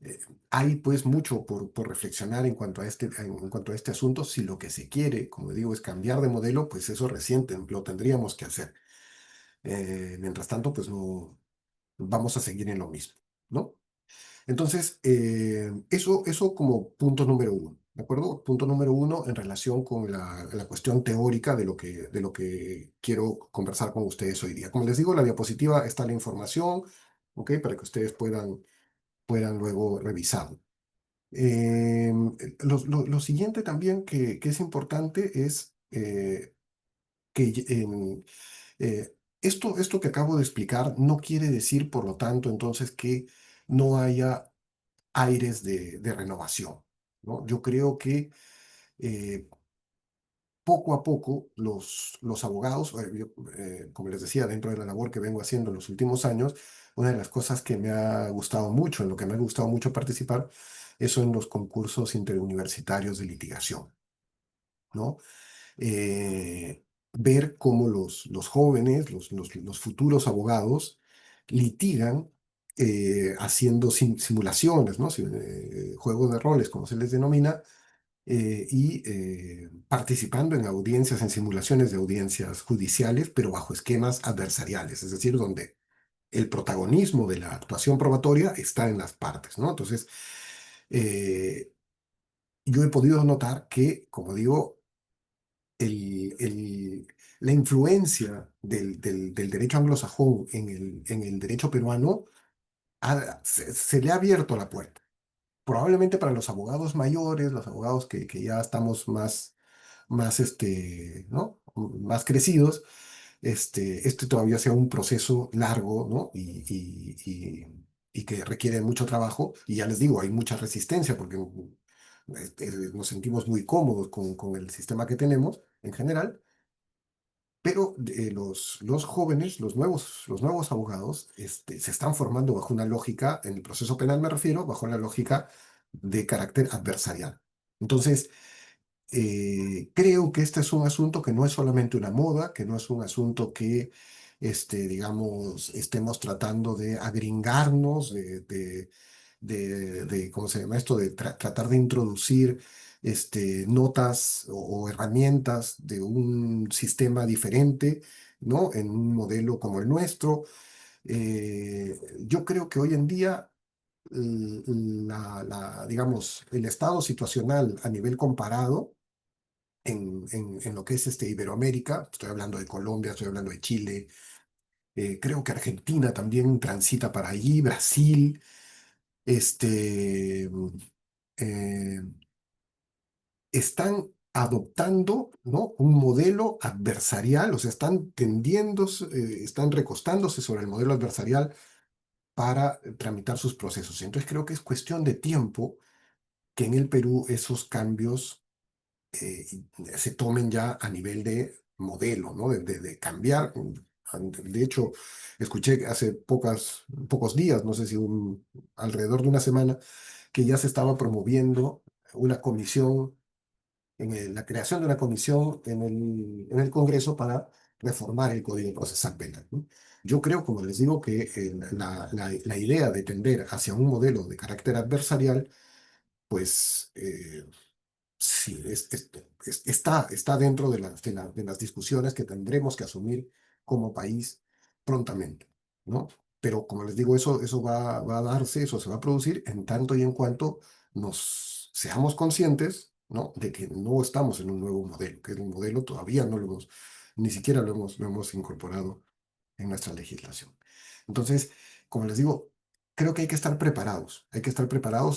eh, hay pues mucho por reflexionar en cuanto a este asunto. Si lo que se quiere, como digo, es cambiar de modelo, pues eso reciente lo tendríamos que hacer. Mientras tanto, pues no vamos a seguir en lo mismo, ¿no? Entonces, eso como punto número uno, ¿de acuerdo? Punto número uno en relación con la cuestión teórica de lo que quiero conversar con ustedes hoy día. Como les digo, la diapositiva está la información, ¿ok? Para que ustedes puedan luego revisarlo. Eh, lo siguiente también que es importante es que esto que acabo de explicar no quiere decir, por lo tanto, entonces que no haya aires de renovación, ¿no? Yo creo que eh, poco a poco los abogados, como les decía, dentro de la labor que vengo haciendo en los últimos años, una de las cosas que me ha gustado mucho, en lo que me ha gustado mucho participar, es en los concursos interuniversitarios de litigación, ¿no? Ver cómo los jóvenes, los futuros abogados, litigan haciendo simulaciones, ¿no? Juegos de roles, como se les denomina, participando en audiencias, en simulaciones de audiencias judiciales, pero bajo esquemas adversariales, es decir, donde el protagonismo de la actuación probatoria está en las partes, ¿no? Entonces, eh, yo he podido notar que, como digo, el- el- la influencia del derecho anglosajón en el derecho peruano se le ha abierto la puerta. Probablemente para los abogados mayores, los abogados que ya estamos más, ¿no? Más crecidos, este todavía sea un proceso largo, ¿no? Y que requiere mucho trabajo. Y ya les digo, hay mucha resistencia porque nos sentimos muy cómodos con el sistema que tenemos en general. Pero los jóvenes, los nuevos abogados, se están formando bajo una lógica, en el proceso penal me refiero, bajo la lógica de carácter adversarial. Entonces, creo que este es un asunto que no es solamente una moda, que no es un asunto que, digamos, estemos tratando de agringarnos, ¿cómo se llama esto? De tratar de introducir notas o herramientas de un sistema diferente, ¿no? En un modelo como el nuestro. Yo creo que hoy en día digamos, el estado situacional a nivel comparado en lo que es Iberoamérica, estoy hablando de Colombia, estoy hablando de Chile, creo que Argentina también transita para allí, Brasil, este, eh, están adoptando, ¿no? Un modelo adversarial, o sea, están tendiendo, están recostándose sobre el modelo adversarial para tramitar sus procesos. Entonces creo que es cuestión de tiempo que en el Perú esos cambios se tomen ya a nivel de modelo, ¿no? De cambiar. De hecho, escuché hace pocos días, no sé si alrededor de una semana, que ya se estaba promoviendo una comisión, la creación de una comisión en el Congreso para reformar el Código Procesal Penal, ¿no? Yo creo, como les digo, que la idea de tender hacia un modelo de carácter adversarial, pues sí, está dentro de las discusiones que tendremos que asumir como país prontamente, ¿no? Pero como les digo, eso va a darse, eso se va a producir en tanto y en cuanto nos seamos conscientes, ¿no? De que no estamos en un nuevo modelo, que el modelo todavía no lo hemos, ni siquiera lo hemos incorporado en nuestra legislación. Entonces, como les digo, creo que hay que estar preparados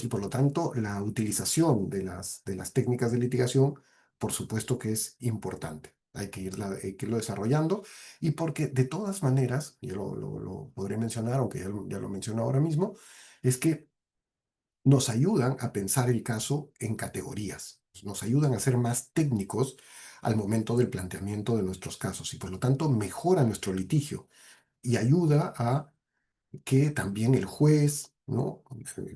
y por lo tanto la utilización de las técnicas de litigación, por supuesto que es importante. Hay que irlo desarrollando y porque de todas maneras, yo lo podré mencionar, aunque ya lo menciono ahora mismo, es que nos ayudan a pensar el caso en categorías, nos ayudan a ser más técnicos al momento del planteamiento de nuestros casos y por lo tanto mejora nuestro litigio y ayuda a que también el juez, ¿no?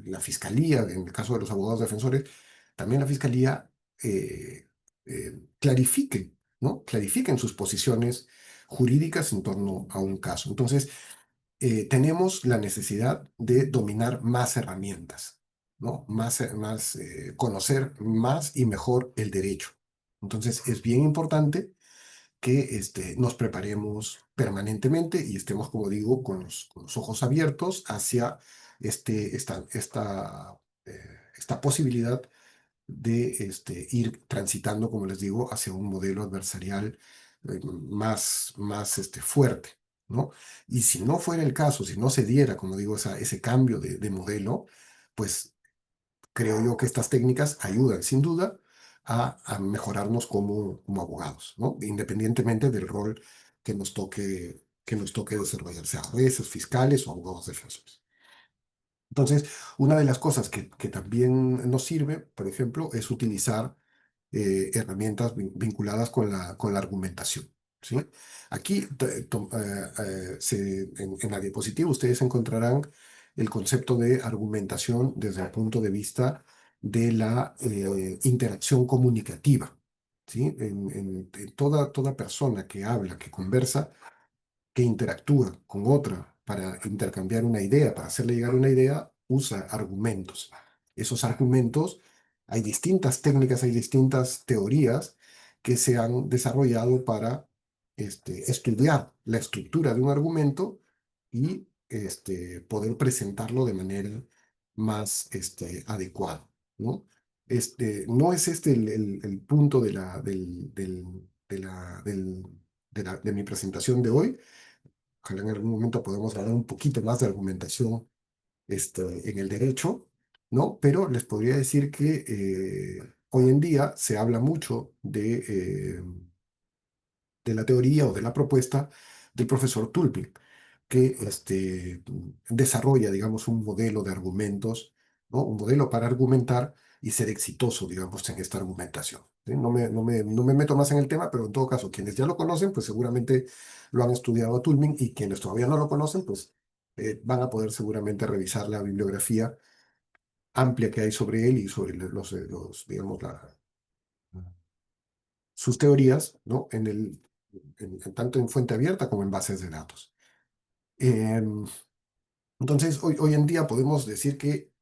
La fiscalía, en el caso de los abogados defensores, también la fiscalía clarifiquen, ¿no? Clarifiquen sus posiciones jurídicas en torno a un caso. Entonces, tenemos la necesidad de dominar más herramientas, ¿no? Conocer más y mejor el derecho. Entonces, es bien importante que nos preparemos permanentemente y estemos, como digo, con los ojos abiertos hacia esta posibilidad de ir transitando, como les digo, hacia un modelo adversarial más fuerte, ¿no? Y si no fuera el caso, si no se diera, como digo, ese cambio de modelo, pues creo yo que estas técnicas ayudan sin duda a mejorarnos como abogados, ¿no? Independientemente del rol que nos toque desarrollar, sea jueces, fiscales o abogados defensores. Entonces, una de las cosas que también nos sirve, por ejemplo, es utilizar herramientas vinculadas con la argumentación. ¿Sí? Aquí, en la diapositiva, ustedes encontrarán el concepto de argumentación desde el punto de vista de la interacción comunicativa. ¿Sí? En toda persona que habla, que conversa, que interactúa con otra para intercambiar una idea, para hacerle llegar una idea, usa argumentos. Esos argumentos hay distintas técnicas, hay distintas teorías que se han desarrollado para estudiar la estructura de un argumento y poder presentarlo de manera más adecuada, ¿no? No es este el punto de mi presentación de hoy. Ojalá en algún momento podamos hablar un poquito más de argumentación en el derecho, ¿no? Pero les podría decir que hoy en día se habla mucho de la teoría o de la propuesta del profesor Tulpin, que desarrolla, digamos, un modelo de argumentos, ¿no? Un modelo para argumentar y ser exitoso, digamos, en esta argumentación. ¿Sí? No me meto más en el tema, pero en todo caso, quienes ya lo conocen, pues seguramente lo han estudiado a Tulpin, y quienes todavía no lo conocen, pues van a poder seguramente revisar la bibliografía amplia que hay sobre él y sobre digamos, sus teorías, ¿no? Tanto en fuente abierta como en bases de datos. Em, entonces, hoy en día podemos decir que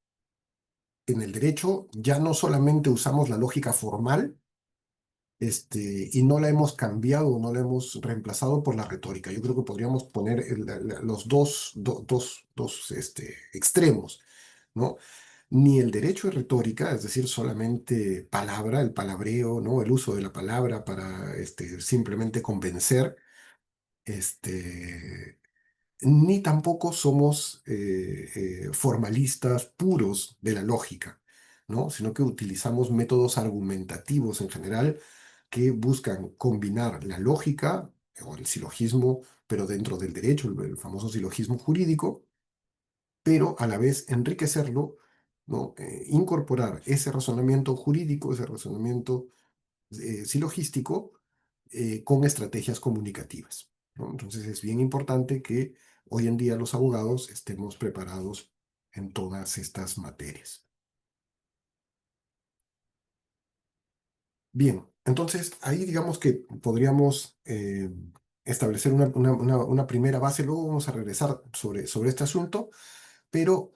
en el derecho ya no solamente usamos la lógica formal, y no la hemos cambiado, no la hemos reemplazado por la retórica. Yo creo que podríamos poner los dos extremos, ¿no? Ni el derecho es retórica, es decir, solamente palabra, el palabreo, ¿no? El uso de la palabra para simplemente convencer, este, ni tampoco somos formalistas puros de la lógica, ¿no? Sino que utilizamos métodos argumentativos en general que buscan combinar la lógica o el silogismo, pero dentro del derecho, el famoso silogismo jurídico, pero a la vez enriquecerlo, ¿no? Incorporar ese razonamiento jurídico, ese razonamiento silogístico, con estrategias comunicativas, ¿no? Entonces es bien importante que hoy en día los abogados estemos preparados en todas estas materias. Bien, entonces ahí digamos que podríamos establecer una primera base, luego vamos a regresar sobre este asunto, pero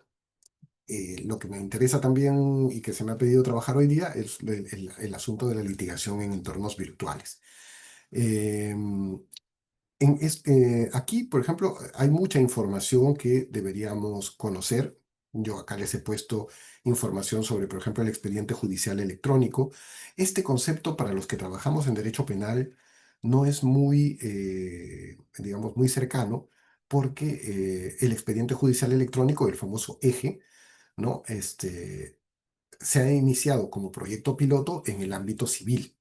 lo que me interesa también y que se me ha pedido trabajar hoy día es el asunto de la litigación en entornos virtuales. Em, Aquí, por ejemplo, hay mucha información que deberíamos conocer. Yo acá les he puesto información sobre, por ejemplo, el expediente judicial electrónico. Este concepto para los que trabajamos en derecho penal no es muy, digamos, muy cercano, porque el expediente judicial electrónico, el famoso EJE, ¿no? Se ha iniciado como proyecto piloto en el ámbito civil,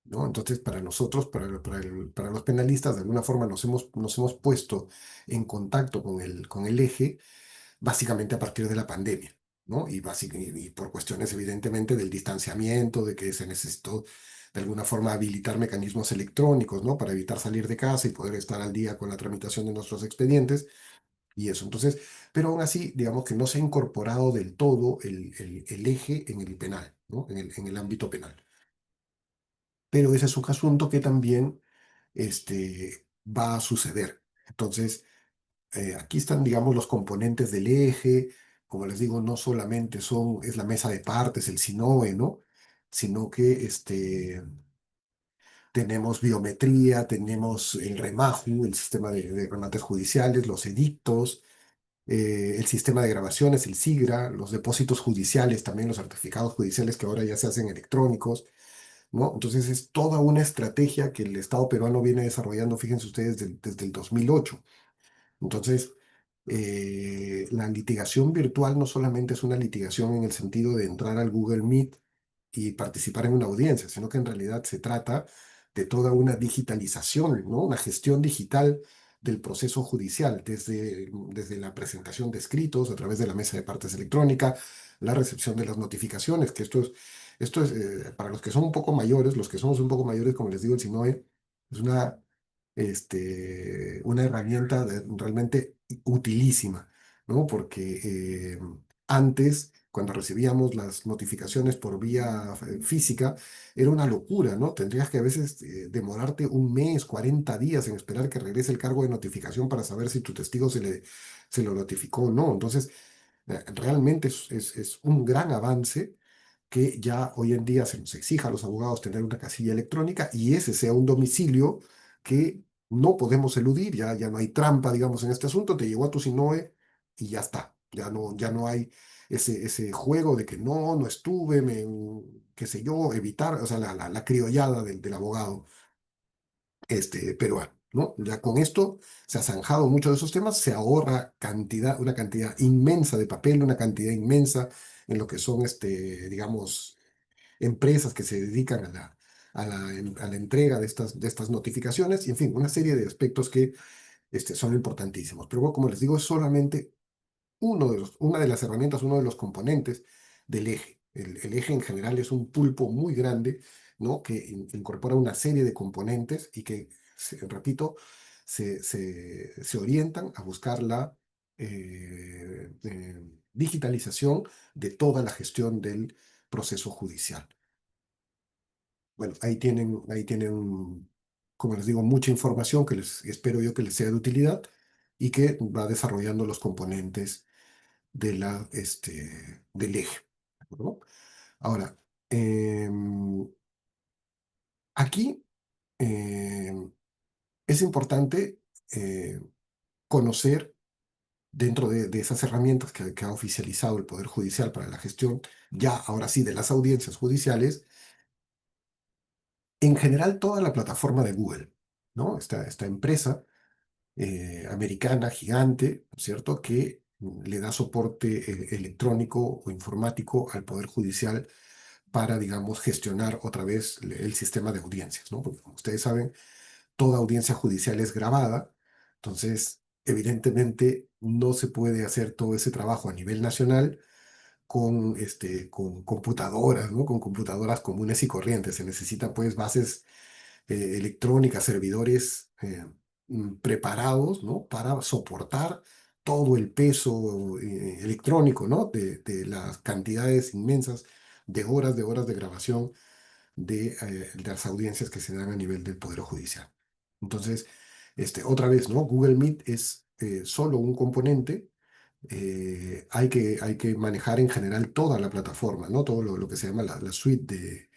¿no? Entonces, para nosotros, para los penalistas, de alguna forma nos hemos puesto en contacto con el eje, básicamente a partir de la pandemia, ¿no? Y por cuestiones, evidentemente, del distanciamiento, de que se necesitó de alguna forma habilitar mecanismos electrónicos, ¿no? Para evitar salir de casa y poder estar al día con la tramitación de nuestros expedientes y eso. Entonces, pero aún así, digamos que no se ha incorporado del todo el eje en el penal, ¿no? En el ámbito penal. Pero ese es un asunto que también va a suceder. Entonces, aquí están, digamos, los componentes del eje. Como les digo, no solamente es la mesa de partes, el SINOE, ¿no? Sino que tenemos biometría, tenemos el REMAJU, el sistema de remates judiciales, los edictos, el sistema de grabaciones, el SIGRA, los depósitos judiciales, también los certificados judiciales que ahora ya se hacen electrónicos, ¿no? Entonces es toda una estrategia que el Estado peruano viene desarrollando, fíjense ustedes, desde el 2008. Entonces, la litigación virtual no solamente es una litigación en el sentido de entrar al Google Meet y participar en una audiencia, sino que en realidad se trata de toda una digitalización, ¿no? Una gestión digital del proceso judicial, desde la presentación de escritos a través de la mesa de partes electrónica, la recepción de las notificaciones, que esto es para los que son un poco mayores, los que somos un poco mayores, como les digo, el SINOE, es una herramienta realmente utilísima, ¿no? Porque antes, cuando recibíamos las notificaciones por vía física, era una locura, ¿no? Tendrías que a veces demorarte un mes, 40 días en esperar que regrese el cargo de notificación para saber si tu testigo se lo notificó o no. Entonces, realmente es un gran avance que ya hoy en día se nos exija a los abogados tener una casilla electrónica y ese sea un domicilio que no podemos eludir, ya no hay trampa, digamos, en este asunto, te llegó a tu SINOE y ya está, ya no hay ese juego de que no estuve, qué sé yo, evitar, o sea, la criollada del abogado peruano, ¿no? Ya con esto se ha zanjado muchos de esos temas, se ahorra una cantidad inmensa de papel, una cantidad inmensa en lo que son, digamos, empresas que se dedican a la entrega de estas notificaciones, y en fin, una serie de aspectos que son importantísimos. Pero bueno, como les digo, es solamente una de las herramientas, uno de los componentes del eje. El eje en general es un pulpo muy grande, ¿no? Que incorpora una serie de componentes y que, repito, se orientan a buscar la digitalización de toda la gestión del proceso judicial. Bueno, ahí tienen, como les digo, mucha información que espero yo que les sea de utilidad y que va desarrollando los componentes del eje. ¿De acuerdo? Ahora, aquí es importante eh, conocer dentro de esas herramientas que ha oficializado el Poder Judicial para la gestión, ya ahora sí, de las audiencias judiciales, en general toda la plataforma de Google, ¿no? Esta empresa americana gigante, ¿no es cierto?, que le da soporte electrónico o informático al Poder Judicial para, digamos, gestionar otra vez el sistema de audiencias, ¿no? Porque como ustedes saben, toda audiencia judicial es grabada, entonces, evidentemente, no se puede hacer todo ese trabajo a nivel nacional con computadoras, ¿no? Con computadoras comunes y corrientes. Se necesitan, pues, bases electrónicas, servidores preparados, ¿no? Para soportar todo el peso electrónico, ¿no? De las cantidades inmensas de horas de grabación de las audiencias que se dan a nivel del Poder Judicial. Entonces, otra vez, ¿no? Google Meet es solo un componente. Hay que manejar en general toda la plataforma, ¿no? Todo lo que se llama la suite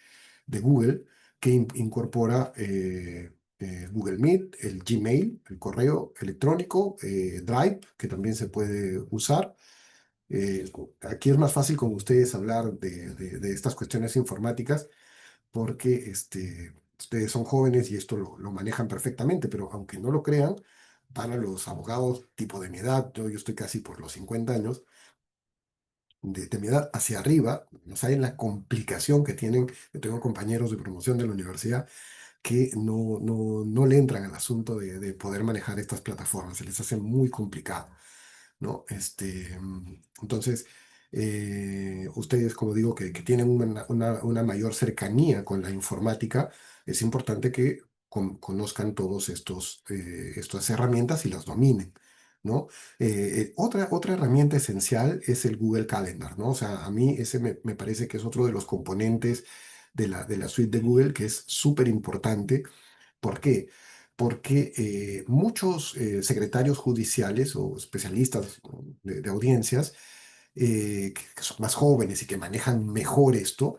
de Google, que incorpora Google Meet, el Gmail, el correo electrónico, Drive, que también se puede usar. Aquí es más fácil con ustedes hablar de estas cuestiones informáticas porque ustedes son jóvenes y esto lo manejan perfectamente, pero aunque no lo crean, para los abogados tipo de mi edad, yo estoy casi por los 50 años, de mi edad hacia arriba, no saben la complicación que tienen. Yo tengo compañeros de promoción de la universidad que no le entran al asunto de poder manejar estas plataformas, se les hace muy complicado, ¿no? Entonces, ustedes, como digo, que tienen una mayor cercanía con la informática, es importante que conozcan todos estas herramientas y las dominen, ¿no? Otra herramienta esencial es el Google Calendar, ¿no? O sea, a mí ese me parece que es otro de los componentes de la suite de Google que es súper importante. ¿Por qué? Porque muchos secretarios judiciales o especialistas de audiencias que son más jóvenes y que manejan mejor esto,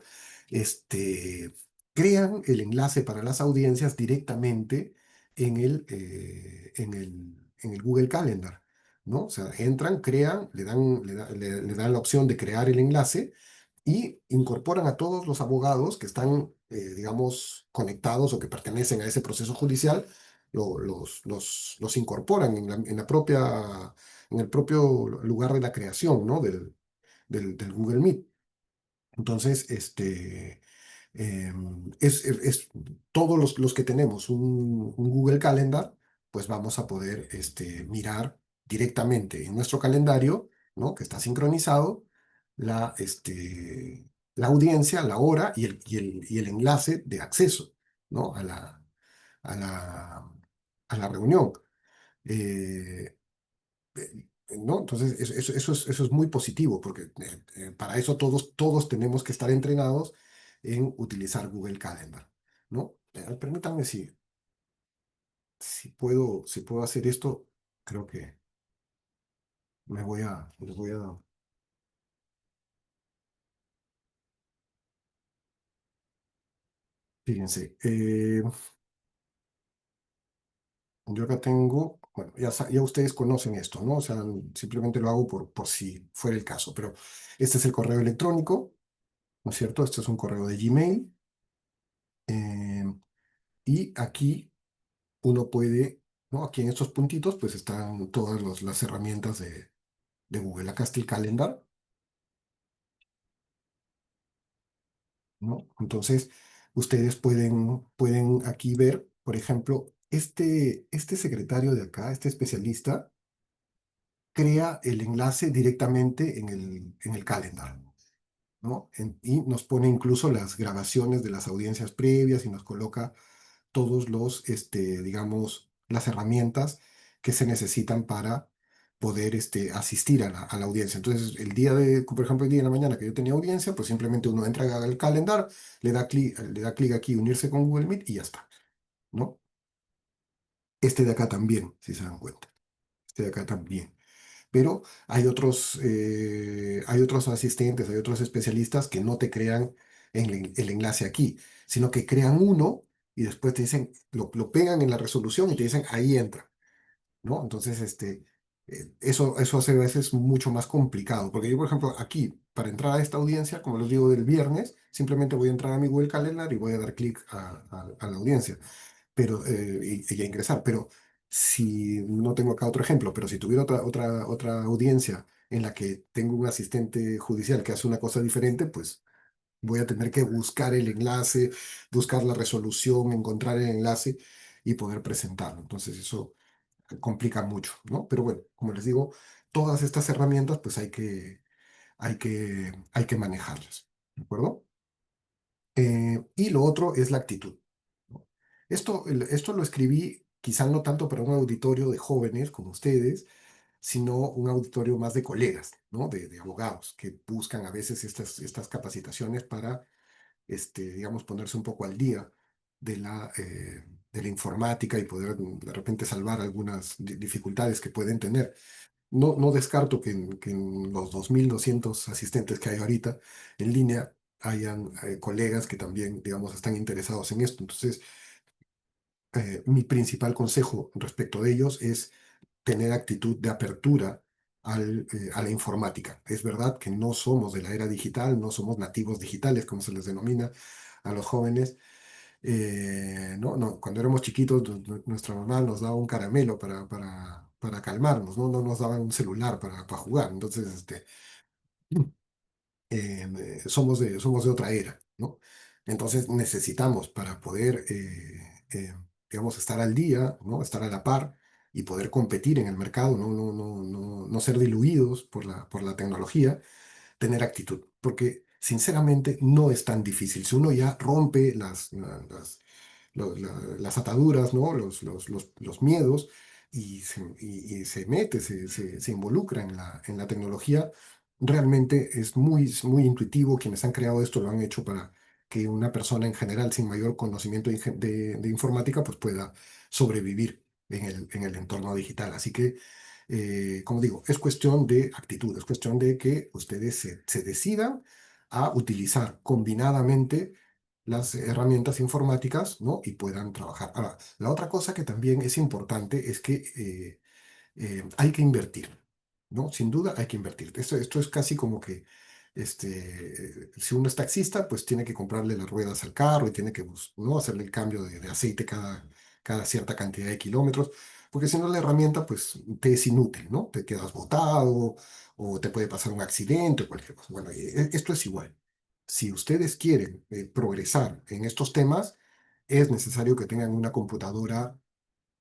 crean el enlace para las audiencias directamente en el Google Calendar, ¿no? O sea, entran, crean, le dan la opción de crear el enlace y incorporan a todos los abogados que están, digamos, conectados o que pertenecen a ese proceso judicial, los incorporan en el propio lugar de la creación, ¿no? del Google Meet. Entonces, todos los que tenemos un Google Calendar, pues vamos a poder mirar directamente en nuestro calendario, ¿no? Que está sincronizado, la audiencia, la hora y el enlace de acceso, ¿no? A la, a la reunión. Eh, ¿No? Entonces, eso es muy positivo, porque para eso todos tenemos que estar entrenados en utilizar Google Calendar, ¿no? Permítanme si puedo hacer esto, creo que les voy a Fíjense, yo acá tengo, bueno, ya ustedes conocen esto, ¿no? O sea, simplemente lo hago por si fuera el caso, pero este es el correo electrónico, ¿no es cierto? Este es un correo de Gmail. eh, y aquí uno puede, ¿no? Aquí en estos puntitos, pues están todas las herramientas de Google. Acá está el calendar, ¿no? Entonces, ustedes pueden aquí ver, por ejemplo, este secretario de acá, este especialista, crea el enlace directamente en el calendar, ¿no? Y nos pone incluso las grabaciones de las audiencias previas y nos coloca todos digamos, las herramientas que se necesitan para poder asistir a la audiencia. Entonces, por ejemplo, el día de la mañana que yo tenía audiencia, pues simplemente uno entra al calendar, le da clic aquí, unirse con Google Meet y ya está, ¿no? Este de acá también, si se dan cuenta. Este de acá también. Pero hay otros asistentes, hay otros especialistas que no te crean el enlace aquí, sino que crean uno y después te dicen, lo pegan en la resolución y te dicen, ahí entra, ¿no? Entonces, eso hace a veces mucho más complicado, porque yo, por ejemplo, aquí, para entrar a esta audiencia, como les digo, del viernes, simplemente voy a entrar a mi Google Calendar y voy a dar clic a la audiencia pero, y a ingresar. Pero si no tengo acá otro ejemplo, pero si tuviera otra audiencia en la que tengo un asistente judicial que hace una cosa diferente, pues voy a tener que buscar el enlace, buscar la resolución, encontrar el enlace y poder presentarlo. Entonces eso complica mucho, ¿no? Pero bueno, como les digo, todas estas herramientas pues hay que manejarlas, ¿de acuerdo? Y lo otro es la actitud, ¿no? Esto lo escribí quizá no tanto para un auditorio de jóvenes como ustedes, sino un auditorio más de colegas, ¿no? De abogados que buscan a veces estas capacitaciones para, digamos, ponerse un poco al día de la informática y poder de repente salvar algunas dificultades que pueden tener. No descarto que en los 2.200 asistentes que hay ahorita en línea hayan colegas que también, digamos, están interesados en esto. Entonces, mi principal consejo respecto de ellos es tener actitud de apertura a la informática. Es verdad que no somos de la era digital, no somos nativos digitales, como se les denomina a los jóvenes. No, no, cuando éramos chiquitos, nuestra mamá nos daba un caramelo para calmarnos, ¿no? No nos daban un celular para jugar. Entonces, somos de otra era, ¿no? Entonces necesitamos para poder, digamos, estar al día, ¿no? Estar a la par y poder competir en el mercado, no ser diluidos por la tecnología, tener actitud, porque sinceramente no es tan difícil. Si uno ya rompe las ataduras, ¿no? Los miedos y se mete, se involucra en la tecnología, realmente es muy, muy intuitivo. Quienes han creado esto lo han hecho para que una persona en general sin mayor conocimiento de informática pues pueda sobrevivir en el entorno digital. Así que, como digo, es cuestión de actitud, es cuestión de que ustedes se decidan a utilizar combinadamente las herramientas informáticas, ¿no? Y puedan trabajar. Ahora, la otra cosa que también es importante es que hay que invertir, ¿no? Sin duda hay que invertir. Esto es casi como que si uno es taxista, pues tiene que comprarle las ruedas al carro y tiene que, ¿no? Hacerle el cambio de aceite cada cierta cantidad de kilómetros, porque si no la herramienta, pues te es inútil, ¿no? Te quedas botado o te puede pasar un accidente o cualquier cosa. Bueno, esto es igual. Si ustedes quieren progresar en estos temas, es necesario que tengan una computadora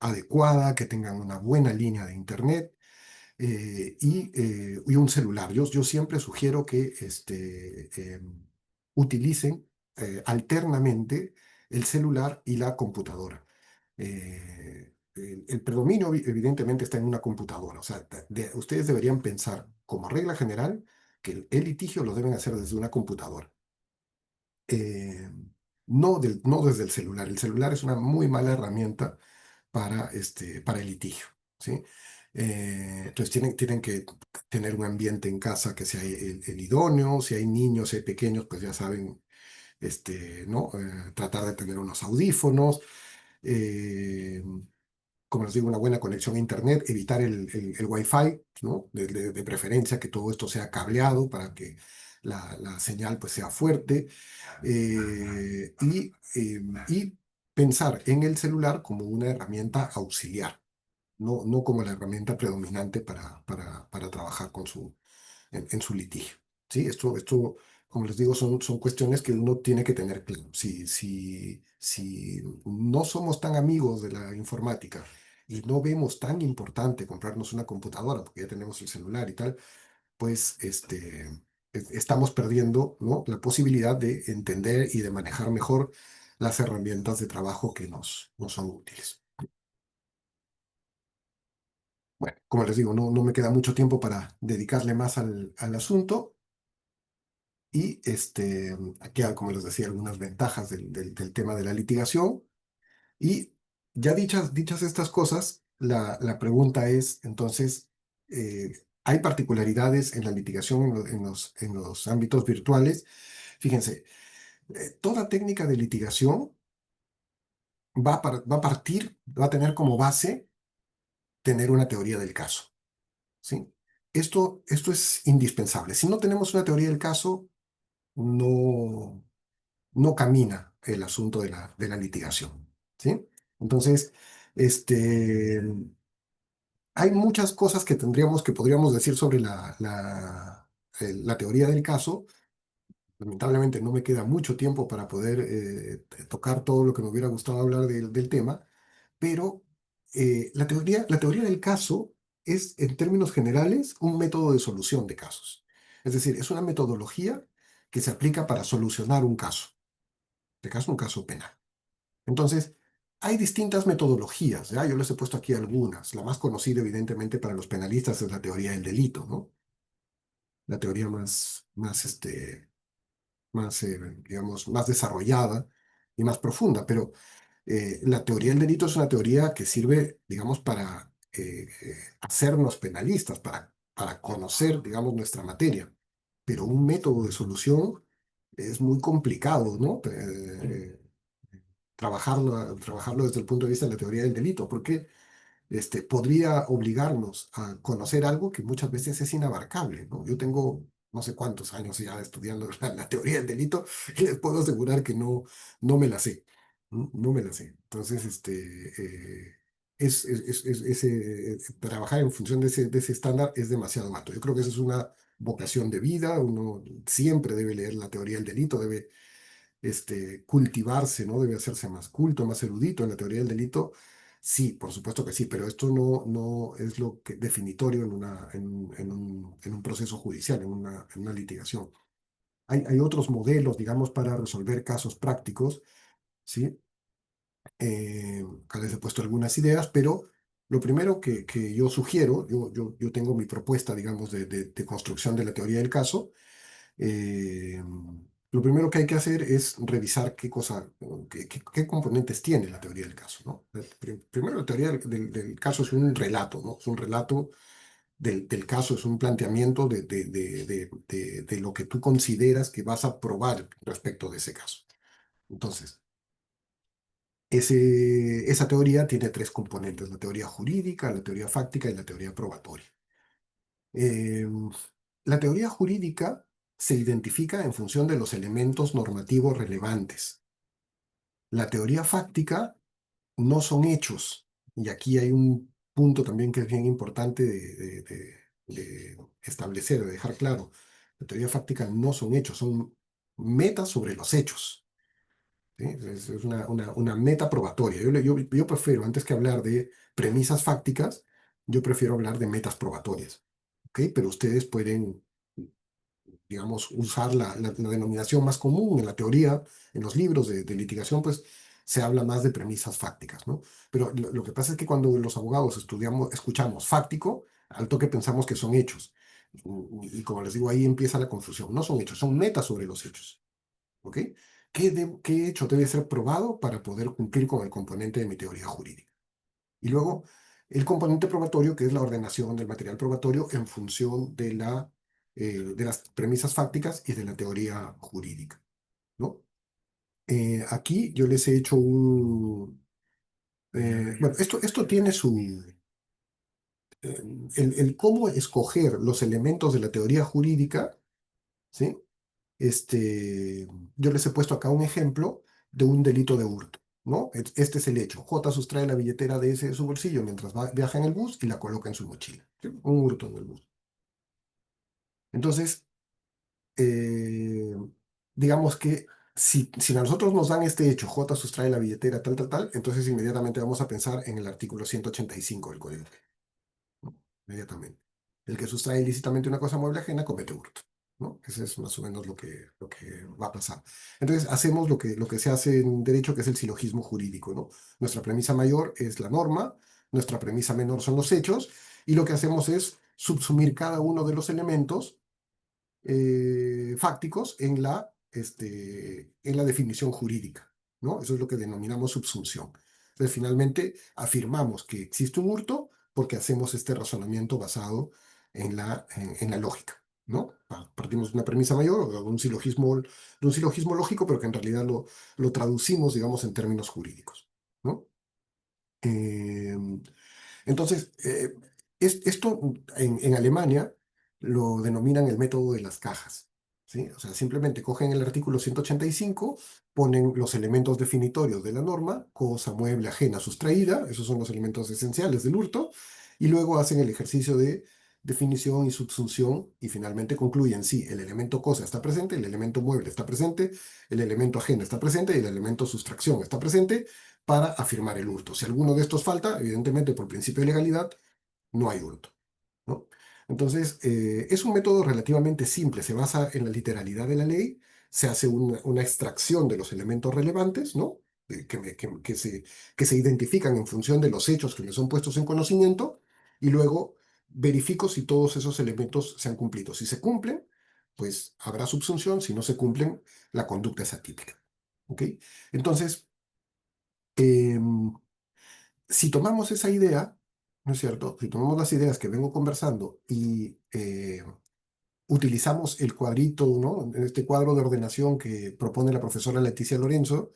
adecuada, que tengan una buena línea de internet y un celular. Yo siempre sugiero que utilicen alternamente el celular y la computadora. El predominio evidentemente está en una computadora. O sea, ustedes deberían pensar como regla general que el litigio lo deben hacer desde una computadora, eh, no desde el celular. El celular es una muy mala herramienta para el litigio, ¿sí? Entonces tienen que tener un ambiente en casa que sea el idóneo. Si hay niños, si hay pequeños, pues ya saben, ¿no? Tratar de tener unos audífonos, eh, como les digo, una buena conexión a Internet, evitar el Wi-Fi, ¿no? De preferencia que todo esto sea cableado para que la señal pues sea fuerte, y pensar en el celular como una herramienta auxiliar, no como la herramienta predominante para trabajar en su litigio. ¿Sí? Esto, como les digo, son cuestiones que uno tiene que tener claro. Si no somos tan amigos de la informática y no vemos tan importante comprarnos una computadora, porque ya tenemos el celular y tal, pues estamos perdiendo, ¿no? La posibilidad de entender y de manejar mejor las herramientas de trabajo que nos son útiles. Bueno, como les digo, no me queda mucho tiempo para dedicarle más al asunto. Y aquí, como les decía, algunas ventajas del tema de la litigación. Y ya dichas estas cosas, la pregunta es, entonces, ¿hay particularidades en la litigación en los ámbitos virtuales? Fíjense, toda técnica de litigación va a partir, va a tener como base tener una teoría del caso, ¿sí? Esto es indispensable. Si no tenemos una teoría del caso, no, no camina el asunto de la litigación, ¿sí? Entonces, este, hay muchas cosas que podríamos decir sobre la teoría del caso. Lamentablemente no me queda mucho tiempo para poder tocar todo lo que me hubiera gustado hablar del tema, pero la teoría del caso es, en términos generales, un método de solución de casos. Es decir, es una metodología que se aplica para solucionar un caso, de caso un caso penal. Entonces, hay distintas metodologías, ¿ya? Yo les he puesto aquí algunas. La más conocida, evidentemente, para los penalistas es la teoría del delito, ¿no? La teoría digamos, más desarrollada y más profunda, pero la teoría del delito es una teoría que sirve, digamos, para hacernos penalistas, para conocer, digamos, nuestra materia. Pero un método de solución es muy complicado, ¿no? Trabajarlo desde el punto de vista de la teoría del delito, porque podría obligarnos a conocer algo que muchas veces es inabarcable, ¿no? Yo tengo no sé cuántos años ya estudiando la teoría del delito y les puedo asegurar que no me la sé, ¿no? No me la sé. Entonces, trabajar en función de ese estándar es demasiado alto. Yo creo que esa es una vocación de vida, uno siempre debe leer la teoría del delito, debe cultivarse, ¿no? Debe hacerse más culto, más erudito en la teoría del delito. Sí, por supuesto que sí, pero esto no es lo que definitorio en un proceso judicial, en una litigación. Hay otros modelos, digamos, para resolver casos prácticos, ¿sí? Acá les he puesto algunas ideas, pero lo primero que yo sugiero, yo tengo mi propuesta, digamos, de construcción de la teoría del caso. eh, lo primero que hay que hacer es revisar qué componentes tiene la teoría del caso, ¿no? Primero, la teoría del caso es un relato, ¿no? Es un relato del caso, es un planteamiento de lo que tú consideras que vas a probar respecto de ese caso. Entonces, esa teoría tiene tres componentes: la teoría jurídica, la teoría fáctica y la teoría probatoria. Eh, la teoría jurídica se identifica en función de los elementos normativos relevantes. La teoría fáctica no son hechos. Y aquí hay un punto también que es bien importante de establecer, de dejar claro. La teoría fáctica no son hechos, son metas sobre los hechos. ¿Sí? Es una meta probatoria. Yo prefiero, antes que hablar de premisas fácticas, yo prefiero hablar de metas probatorias. ¿Ok? Pero ustedes pueden, digamos, usar la denominación más común en la teoría, en los libros de litigación, pues se habla más de premisas fácticas, ¿no? Pero lo que pasa es que cuando los abogados escuchamos fáctico, al toque pensamos que son hechos. Y como les digo, ahí empieza la confusión. No son hechos, son metas sobre los hechos. ¿Ok? ¿Qué hecho debe ser probado para poder cumplir con el componente de mi teoría jurídica? Y luego, el componente probatorio, que es la ordenación del material probatorio en función de las premisas fácticas y de la teoría jurídica, ¿no? Aquí yo les he hecho un... bueno, esto tiene su... eh, el cómo escoger los elementos de la teoría jurídica, ¿sí? Este, yo les he puesto acá un ejemplo de un delito de hurto, ¿no? Este es el hecho. J sustrae la billetera de ese de su bolsillo mientras viaja en el bus y la coloca en su mochila, ¿sí? Un hurto en el bus. Entonces, eh, digamos que si a nosotros nos dan este hecho, J sustrae la billetera tal, tal, tal, entonces inmediatamente vamos a pensar en el artículo 185 del Código Penal, ¿no? Inmediatamente. El que sustrae ilícitamente una cosa mueble ajena comete hurto, ¿no? Ese es más o menos lo que va a pasar. Entonces, hacemos lo que se hace en derecho, que es el silogismo jurídico, ¿no? Nuestra premisa mayor es la norma, nuestra premisa menor son los hechos, y lo que hacemos es subsumir cada uno de los elementos fácticos en la definición jurídica, ¿no? Eso es lo que denominamos subsunción. Entonces, finalmente, afirmamos que existe un hurto porque hacemos este razonamiento basado en la lógica, ¿no? Partimos de una premisa mayor o de un silogismo lógico, pero que en realidad lo traducimos, digamos, en términos jurídicos, ¿no? Entonces, esto en Alemania lo denominan el método de las cajas, ¿sí? O sea, simplemente cogen el artículo 185, ponen los elementos definitorios de la norma, cosa, mueble, ajena, sustraída, esos son los elementos esenciales del hurto, y luego hacen el ejercicio de definición y subsunción y finalmente concluyen, sí, el elemento cosa está presente, el elemento mueble está presente, el elemento ajeno está presente y el elemento sustracción está presente para afirmar el hurto. Si alguno de estos falta, evidentemente por principio de legalidad, no hay hurto, ¿no? Entonces, es un método relativamente simple, se basa en la literalidad de la ley, se hace una extracción de los elementos relevantes, ¿no? Que se identifican en función de los hechos que me son puestos en conocimiento, y luego verifico si todos esos elementos se han cumplido. Si se cumplen, pues habrá subsunción; si no se cumplen, la conducta es atípica. ¿Ok? Entonces, em, si tomamos esa idea, ¿no es cierto? Si tomamos las ideas que vengo conversando y utilizamos el cuadrito, ¿no? Este cuadro de ordenación que propone la profesora Leticia Lorenzo,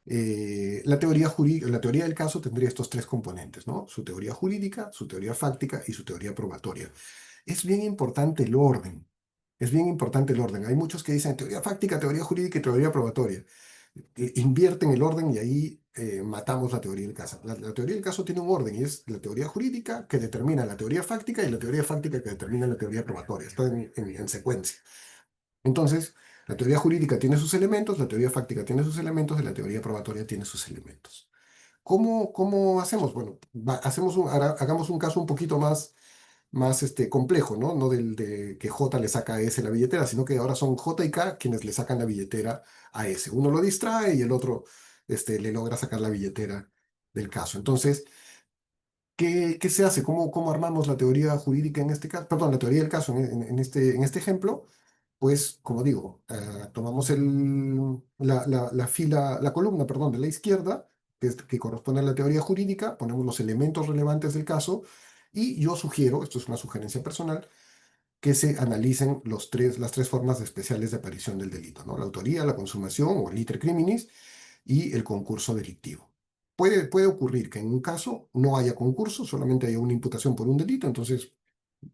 la teoría del caso tendría estos tres componentes, ¿no? Su teoría jurídica, su teoría fáctica y su teoría probatoria. Es bien importante el orden. Es bien importante el orden. Hay muchos que dicen teoría fáctica, teoría jurídica y teoría probatoria. Invierten el orden y ahí matamos la teoría del caso. La teoría del caso tiene un orden y es la teoría jurídica que determina la teoría fáctica y la teoría fáctica que determina la teoría probatoria. Está en secuencia. Entonces, la teoría jurídica tiene sus elementos, la teoría fáctica tiene sus elementos y la teoría probatoria tiene sus elementos. ¿Cómo hacemos? Bueno, hagamos un caso un poquito más complejo, ¿no? No del de que J le saca a S la billetera, sino que ahora son J y K quienes le sacan la billetera a S. Uno lo distrae y el otro le logra sacar la billetera del caso. Entonces, ¿qué se hace? ¿Cómo armamos la teoría jurídica en este caso? Perdón, la teoría del caso en este ejemplo. Pues, como digo, tomamos la fila, la columna, perdón, de la izquierda, que corresponde a la teoría jurídica, ponemos los elementos relevantes del caso, y yo sugiero, esto es una sugerencia personal, que se analicen las tres formas especiales de aparición del delito, ¿no? La autoría, la consumación o el iter criminis y el concurso delictivo. Puede ocurrir que en un caso no haya concurso, solamente haya una imputación por un delito, entonces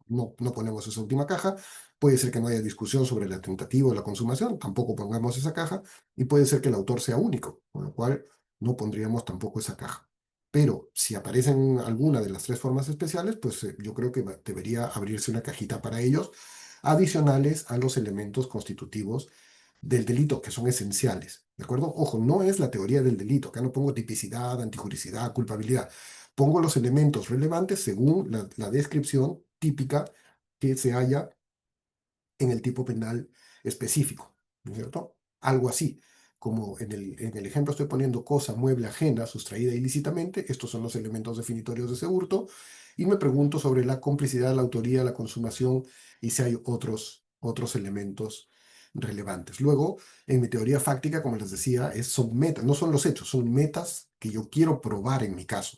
no ponemos esa última caja. Puede ser que no haya discusión sobre la tentativa o la consumación, tampoco pongamos esa caja. Y puede ser que el autor sea único, con lo cual no pondríamos tampoco esa caja. Pero si aparecen alguna de las tres formas especiales, pues yo creo que debería abrirse una cajita para ellos, adicionales a los elementos constitutivos del delito, que son esenciales. ¿De acuerdo? Ojo, no es la teoría del delito. Acá no pongo tipicidad, antijuricidad, culpabilidad. Pongo los elementos relevantes según la descripción típica que se halla en el tipo penal específico, ¿no es cierto? Algo así, como en el ejemplo estoy poniendo cosa, mueble, ajena, sustraída ilícitamente, estos son los elementos definitorios de ese hurto, y me pregunto sobre la complicidad, la autoría, la consumación y si hay otros elementos relevantes. Luego, en mi teoría fáctica, como les decía, son metas, no son los hechos, son metas que yo quiero probar en mi caso.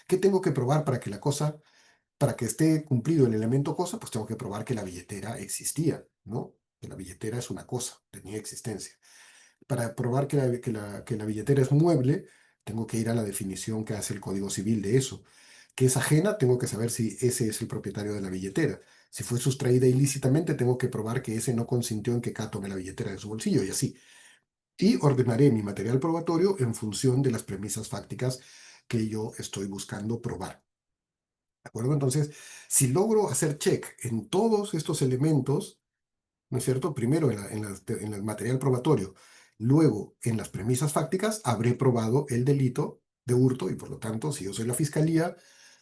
¿Qué tengo que probar para que esté cumplido el elemento cosa? Pues tengo que probar que la billetera existía, ¿no? Que la billetera es una cosa, tenía existencia. Para probar que la billetera es mueble, tengo que ir a la definición que hace el Código Civil de eso. Que es ajena, tengo que saber si ese es el propietario de la billetera. Si fue sustraída ilícitamente, tengo que probar que ese no consintió en que K tome la billetera de su bolsillo y así. Y ordenaré mi material probatorio en función de las premisas fácticas que yo estoy buscando probar. ¿De acuerdo? Entonces, si logro hacer check en todos estos elementos, ¿no es cierto? Primero en el material probatorio, luego en las premisas fácticas, habré probado el delito de hurto y por lo tanto, si yo soy la fiscalía,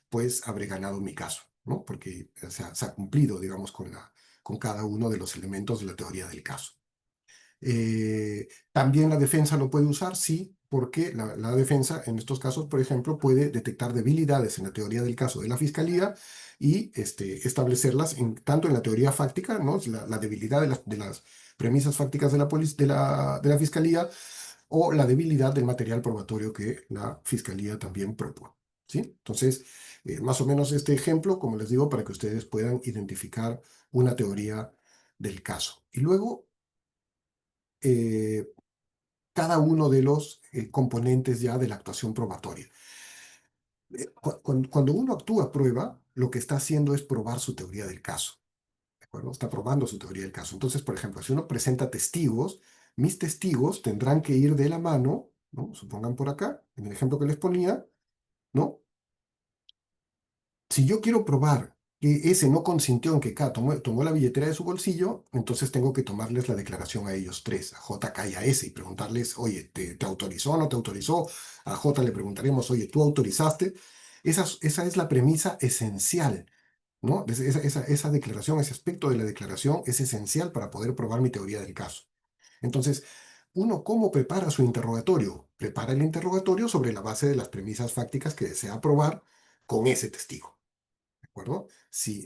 pues habré ganado mi caso, ¿no? Porque se ha cumplido, digamos, con cada uno de los elementos de la teoría del caso. También la defensa lo puede usar, sí, porque la defensa en estos casos, por ejemplo, puede detectar debilidades en la teoría del caso de la fiscalía y establecerlas tanto en la teoría fáctica, ¿no? La debilidad de las premisas fácticas de la fiscalía o la debilidad del material probatorio que la fiscalía también propone, ¿sí? Entonces, más o menos este ejemplo, como les digo, para que ustedes puedan identificar una teoría del caso. Y luego, eh, cada uno de los componentes ya de la actuación probatoria. Cuando uno actúa prueba, lo que está haciendo es probar su teoría del caso, ¿de acuerdo? Está probando su teoría del caso. Entonces, por ejemplo, si uno presenta testigos, mis testigos tendrán que ir de la mano, ¿no? Supongan por acá, en el ejemplo que les ponía, ¿no? Si yo quiero probar que ese no consintió en que K tomó la billetera de su bolsillo, entonces tengo que tomarles la declaración a ellos tres, a J, K y a S, y preguntarles, oye, ¿te autorizó o no te autorizó? A J le preguntaremos, oye, ¿tú autorizaste? Esa es la premisa esencial, ¿no? Esa declaración, ese aspecto de la declaración es esencial para poder probar mi teoría del caso. Entonces, ¿uno cómo prepara su interrogatorio? Prepara el interrogatorio sobre la base de las premisas fácticas que desea probar con ese testigo. ¿De acuerdo? Si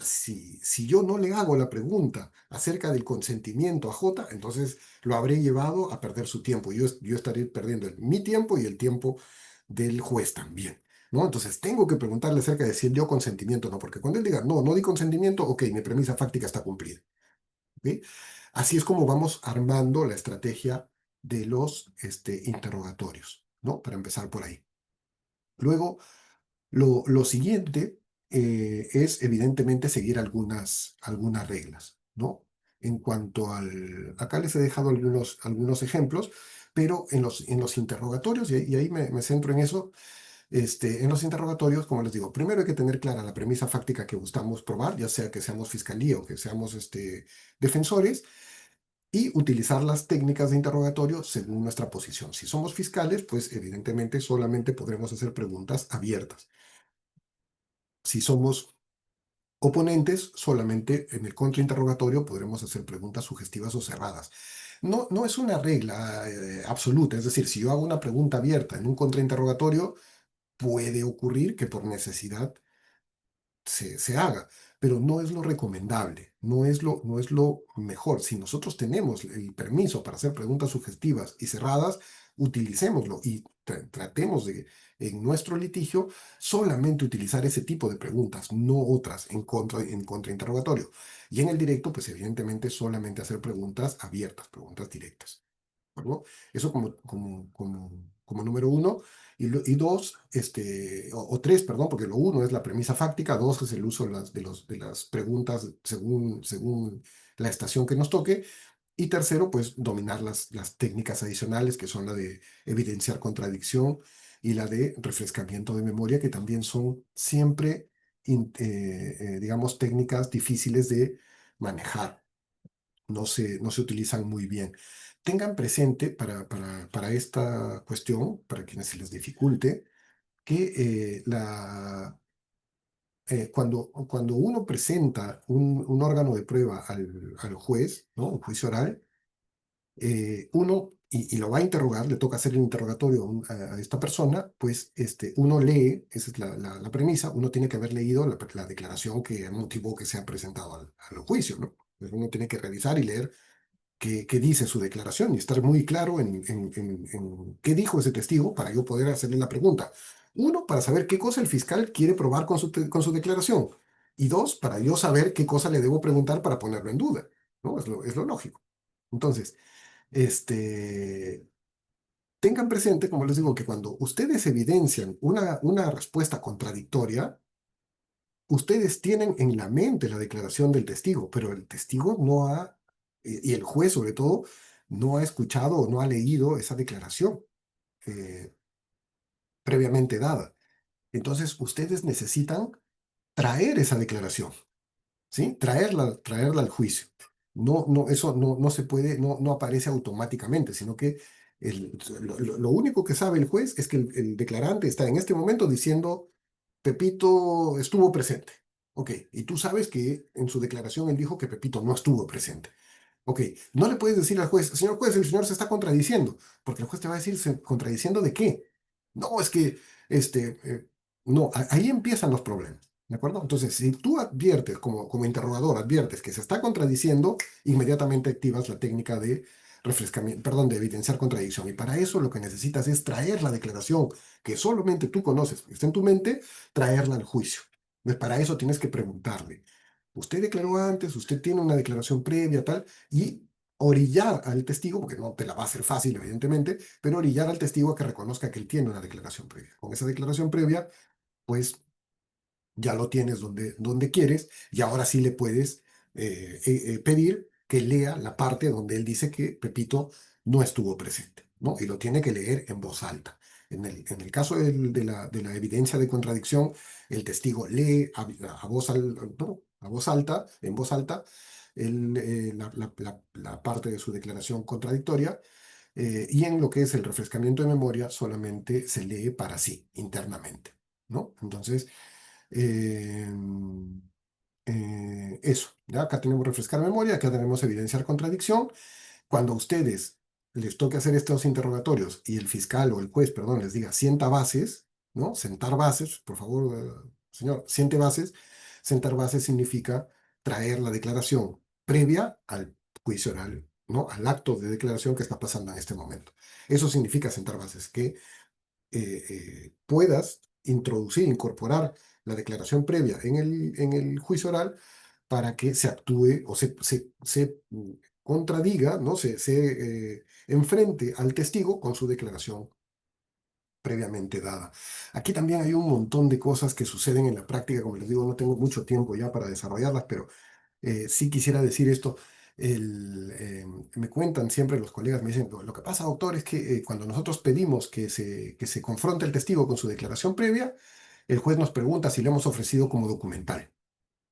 yo no le hago la pregunta acerca del consentimiento a J, entonces lo habré llevado a perder su tiempo. Yo estaré perdiendo mi tiempo y el tiempo del juez también, ¿no? Entonces tengo que preguntarle acerca de si él dio consentimiento o no, porque cuando él diga, no, no di consentimiento, ok, mi premisa fáctica está cumplida. ¿Ok? Así es como vamos armando la estrategia de los interrogatorios, ¿no? Para empezar por ahí. Luego, lo siguiente es evidentemente seguir algunas reglas, ¿no? En cuanto acá les he dejado algunos ejemplos, pero en los interrogatorios, y ahí me centro en eso, en los interrogatorios, como les digo, primero hay que tener clara la premisa fáctica que buscamos probar, ya sea que seamos fiscalía o que seamos defensores, y utilizar las técnicas de interrogatorio según nuestra posición. Si somos fiscales, pues evidentemente solamente podremos hacer preguntas abiertas. Si somos oponentes, solamente en el contrainterrogatorio podremos hacer preguntas sugestivas o cerradas. No, no es una regla absoluta, es decir, si yo hago una pregunta abierta en un contrainterrogatorio, puede ocurrir que por necesidad se haga, pero no es lo recomendable, no es lo mejor. Si nosotros tenemos el permiso para hacer preguntas sugestivas y cerradas, utilicémoslo y tratemos de, en nuestro litigio, solamente utilizar ese tipo de preguntas, no otras en contrainterrogatorio. Y en el directo, pues evidentemente solamente hacer preguntas abiertas, preguntas directas. ¿Acuerdo? Eso como número uno. Y dos, o tres, perdón, porque lo uno es la premisa fáctica, dos es el uso de las preguntas según la estación que nos toque, y tercero, pues dominar las técnicas adicionales, que son la de evidenciar contradicción y la de refrescamiento de memoria, que también son siempre, digamos, técnicas difíciles de manejar, no se utilizan muy bien. Tengan presente para esta cuestión, para quienes se les dificulte, que cuando uno presenta un órgano de prueba al juez, ¿no? Un juicio oral, y lo va a interrogar, le toca hacer el interrogatorio a esta persona, pues uno lee, esa es la premisa, uno tiene que haber leído la declaración que motivó que se ha presentado al juicio, ¿no? Pues uno tiene que revisar y leer qué dice su declaración y estar muy claro en qué dijo ese testigo para yo poder hacerle la pregunta. Uno, para saber qué cosa el fiscal quiere probar con su declaración. Y dos, para yo saber qué cosa le debo preguntar para ponerlo en duda, ¿no? Es lo lógico. Entonces, este, tengan presente, como les digo, que cuando ustedes evidencian una respuesta contradictoria, ustedes tienen en la mente la declaración del testigo, pero el testigo no ha, y el juez sobre todo, no ha escuchado o no ha leído esa declaración eh, previamente dada. Entonces, ustedes necesitan traer esa declaración. ¿Sí? Traerla al juicio. Eso no se puede, no aparece automáticamente, sino que lo único que sabe el juez es que el declarante está en este momento diciendo, Pepito estuvo presente. Ok, y tú sabes que en su declaración él dijo que Pepito no estuvo presente. Ok, no le puedes decir al juez, señor juez, el señor se está contradiciendo, porque el juez te va a decir, ¿contradiciendo de qué? No, es que, no, ahí empiezan los problemas, ¿de acuerdo? Entonces, si tú adviertes, como interrogador, adviertes que se está contradiciendo, inmediatamente activas la técnica de refrescamiento, perdón, de evidenciar contradicción. Y para eso lo que necesitas es traer la declaración que solamente tú conoces, que está en tu mente, traerla al juicio. Entonces, para eso tienes que preguntarle. Usted declaró antes, usted tiene una declaración previa, tal, y orillar al testigo, porque no te la va a hacer fácil, evidentemente, pero orillar al testigo a que reconozca que él tiene una declaración previa. Con esa declaración previa, pues ya lo tienes donde quieres y ahora sí le puedes pedir que lea la parte donde él dice que Pepito no estuvo presente, ¿no? Y lo tiene que leer en voz alta. En el caso de la evidencia de contradicción, el testigo lee ¿no? A voz alta, en voz alta, la parte de su declaración contradictoria, y en lo que es el refrescamiento de memoria solamente se lee para sí, internamente, ¿no? Entonces, eh, eso, ¿ya? Acá tenemos refrescar memoria, acá tenemos evidenciar contradicción. Cuando a ustedes les toque hacer estos interrogatorios y el fiscal o el juez, perdón, les diga sienta bases, ¿no? Sentar bases, por favor, señor, siente bases. Sentar bases significa traer la declaración previa al juicio oral, ¿no? Al acto de declaración que está pasando en este momento. Eso significa sentar bases, que puedas introducir, incorporar la declaración previa en el juicio oral para que se actúe o se contradiga, ¿no? Se enfrente al testigo con su declaración previamente dada. Aquí también hay un montón de cosas que suceden en la práctica, como les digo, no tengo mucho tiempo ya para desarrollarlas, pero sí quisiera decir esto. Me cuentan siempre los colegas, me dicen, lo que pasa, doctor, es que cuando nosotros pedimos que se confronte el testigo con su declaración previa, el juez nos pregunta si le hemos ofrecido como documental.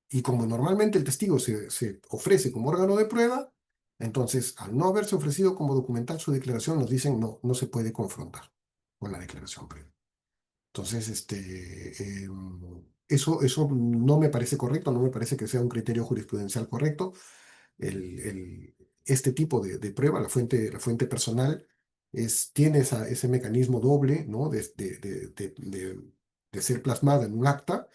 Y como normalmente el testigo se ofrece como órgano de prueba, entonces al no haberse ofrecido como documental su declaración, nos dicen no, no se puede confrontar con la declaración previa. Entonces, eso no me parece correcto, no me parece que sea un criterio jurisprudencial correcto. Este tipo de prueba, la fuente personal, tiene ese mecanismo doble, ¿no? De ser plasmada en un acta,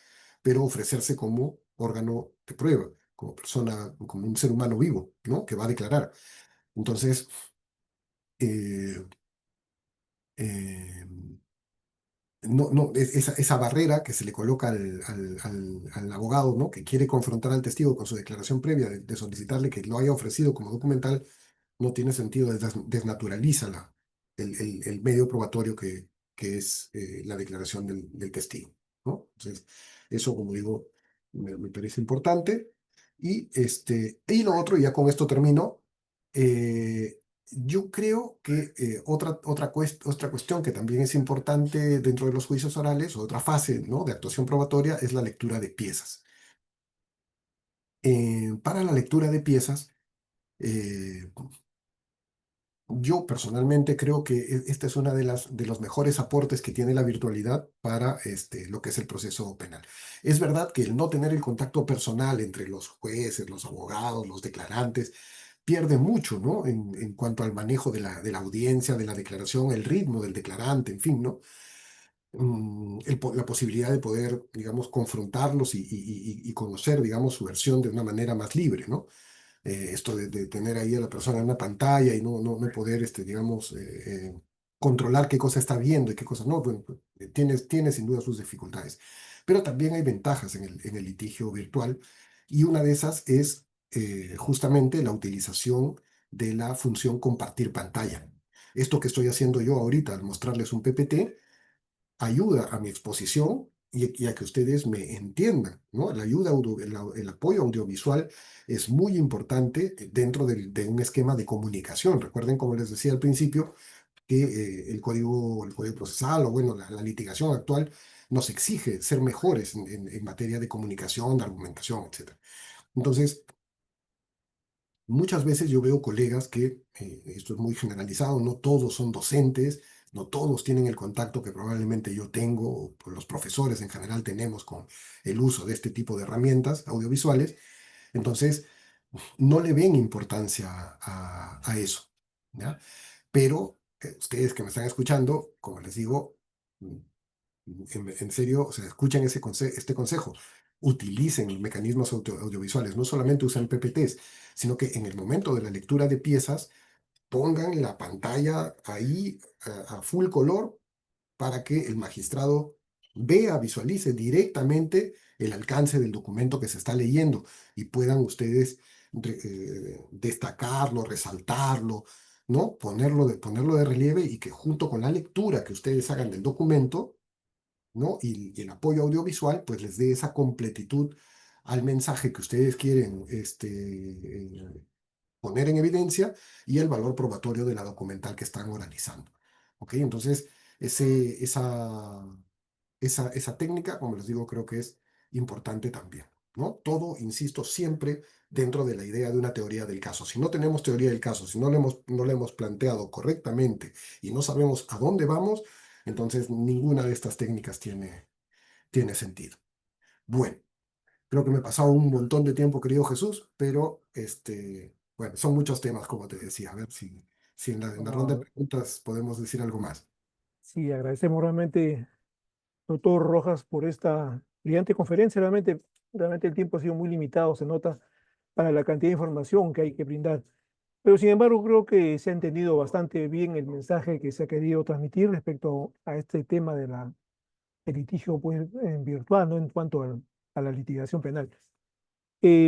pero ofrecerse como órgano de prueba, como persona, como un ser humano vivo, ¿no? Que va a declarar. Entonces, eh, eh, esa barrera que se le coloca al abogado, ¿no? Que quiere confrontar al testigo con su declaración previa de solicitarle que lo haya ofrecido como documental, no tiene sentido, desnaturaliza el medio probatorio que es la declaración del testigo, ¿no? Entonces, eso, como digo, me parece importante. Y lo otro, y ya con esto termino, yo creo que otra cuestión que también es importante dentro de los juicios orales, o otra fase, ¿no? De actuación probatoria, es la lectura de piezas. Para la lectura de piezas, eh, yo personalmente creo que esta es una de los mejores aportes que tiene la virtualidad para lo que es el proceso penal. Es verdad que el no tener el contacto personal entre los jueces, los abogados, los declarantes, pierde mucho, ¿no? En cuanto al manejo de la audiencia, de la declaración, el ritmo del declarante, en fin, ¿no? La posibilidad de poder, digamos, confrontarlos y conocer, digamos, su versión de una manera más libre, ¿no? Esto de tener ahí a la persona en una pantalla y no poder, digamos, controlar qué cosa está viendo y qué cosa no, bueno, pues, tiene sin duda sus dificultades. Pero también hay ventajas en el litigio virtual y una de esas es justamente la utilización de la función compartir pantalla. Esto que estoy haciendo yo ahorita al mostrarles un PPT ayuda a mi exposición y a que ustedes me entiendan, ¿no? La ayuda, el apoyo audiovisual es muy importante dentro de un esquema de comunicación. Recuerden, como les decía al principio, que el código procesal o bueno, la litigación actual nos exige ser mejores en materia de comunicación, de argumentación, etcétera. Entonces, muchas veces yo veo colegas que, esto es muy generalizado, no todos son docentes, no todos tienen el contacto que probablemente yo tengo, o pues los profesores en general tenemos con el uso de este tipo de herramientas audiovisuales, entonces no le ven importancia a eso, ¿ya? Pero ustedes que me están escuchando, como les digo, mm, en serio, o sea, escuchen este consejo. Utilicen mecanismos audiovisuales, no solamente usen PPTs, sino que en el momento de la lectura de piezas, pongan la pantalla ahí a full color para que el magistrado vea, visualice directamente el alcance del documento que se está leyendo y puedan ustedes destacarlo, resaltarlo, ¿no? Ponerlo de relieve y que junto con la lectura que ustedes hagan del documento, ¿no? Y el apoyo audiovisual, pues les dé esa completitud al mensaje que ustedes quieren poner en evidencia y el valor probatorio de la documental que están oralizando. ¿Ok? Entonces, ese, esa, esa técnica, como les digo, creo que es importante también, ¿no? Todo, insisto, siempre dentro de la idea de una teoría del caso. Si no tenemos teoría del caso, si no le hemos planteado correctamente y no sabemos a dónde vamos, entonces ninguna de estas técnicas tiene sentido. Bueno, creo que me he pasado un montón de tiempo, querido Jesús, pero bueno, son muchos temas, como te decía. A ver si en la ronda de Ah, preguntas podemos decir algo más. sí, agradecemos realmente, doctor Rojas, por esta brillante conferencia. Realmente el tiempo ha sido muy limitado, se nota, para la cantidad de información que hay que brindar. Pero sin embargo, creo que se ha entendido bastante bien el mensaje que se ha querido transmitir respecto a este tema del litigio pues, en virtual, ¿no? En cuanto a la litigación penal.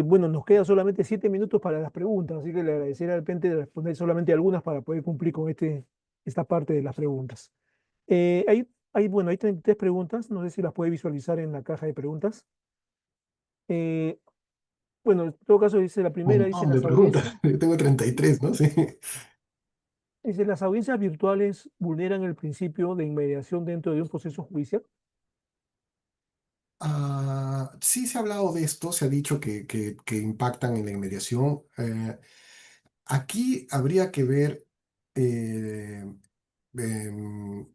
Bueno, nos quedan solamente 7 minutos para las preguntas, así que le agradecería al repente de responder solamente algunas para poder cumplir con esta parte de las preguntas. Bueno, hay 33 preguntas, no sé si las puede visualizar en la caja de preguntas. Eh, bueno, en todo caso, dice la primera, Montón de preguntas. Yo tengo 33, ¿no? Sí. las audiencias virtuales vulneran el principio de inmediación dentro de un proceso judicial. Sí se ha hablado de esto, se ha dicho que impactan en la inmediación. Aquí habría que ver, eh, em,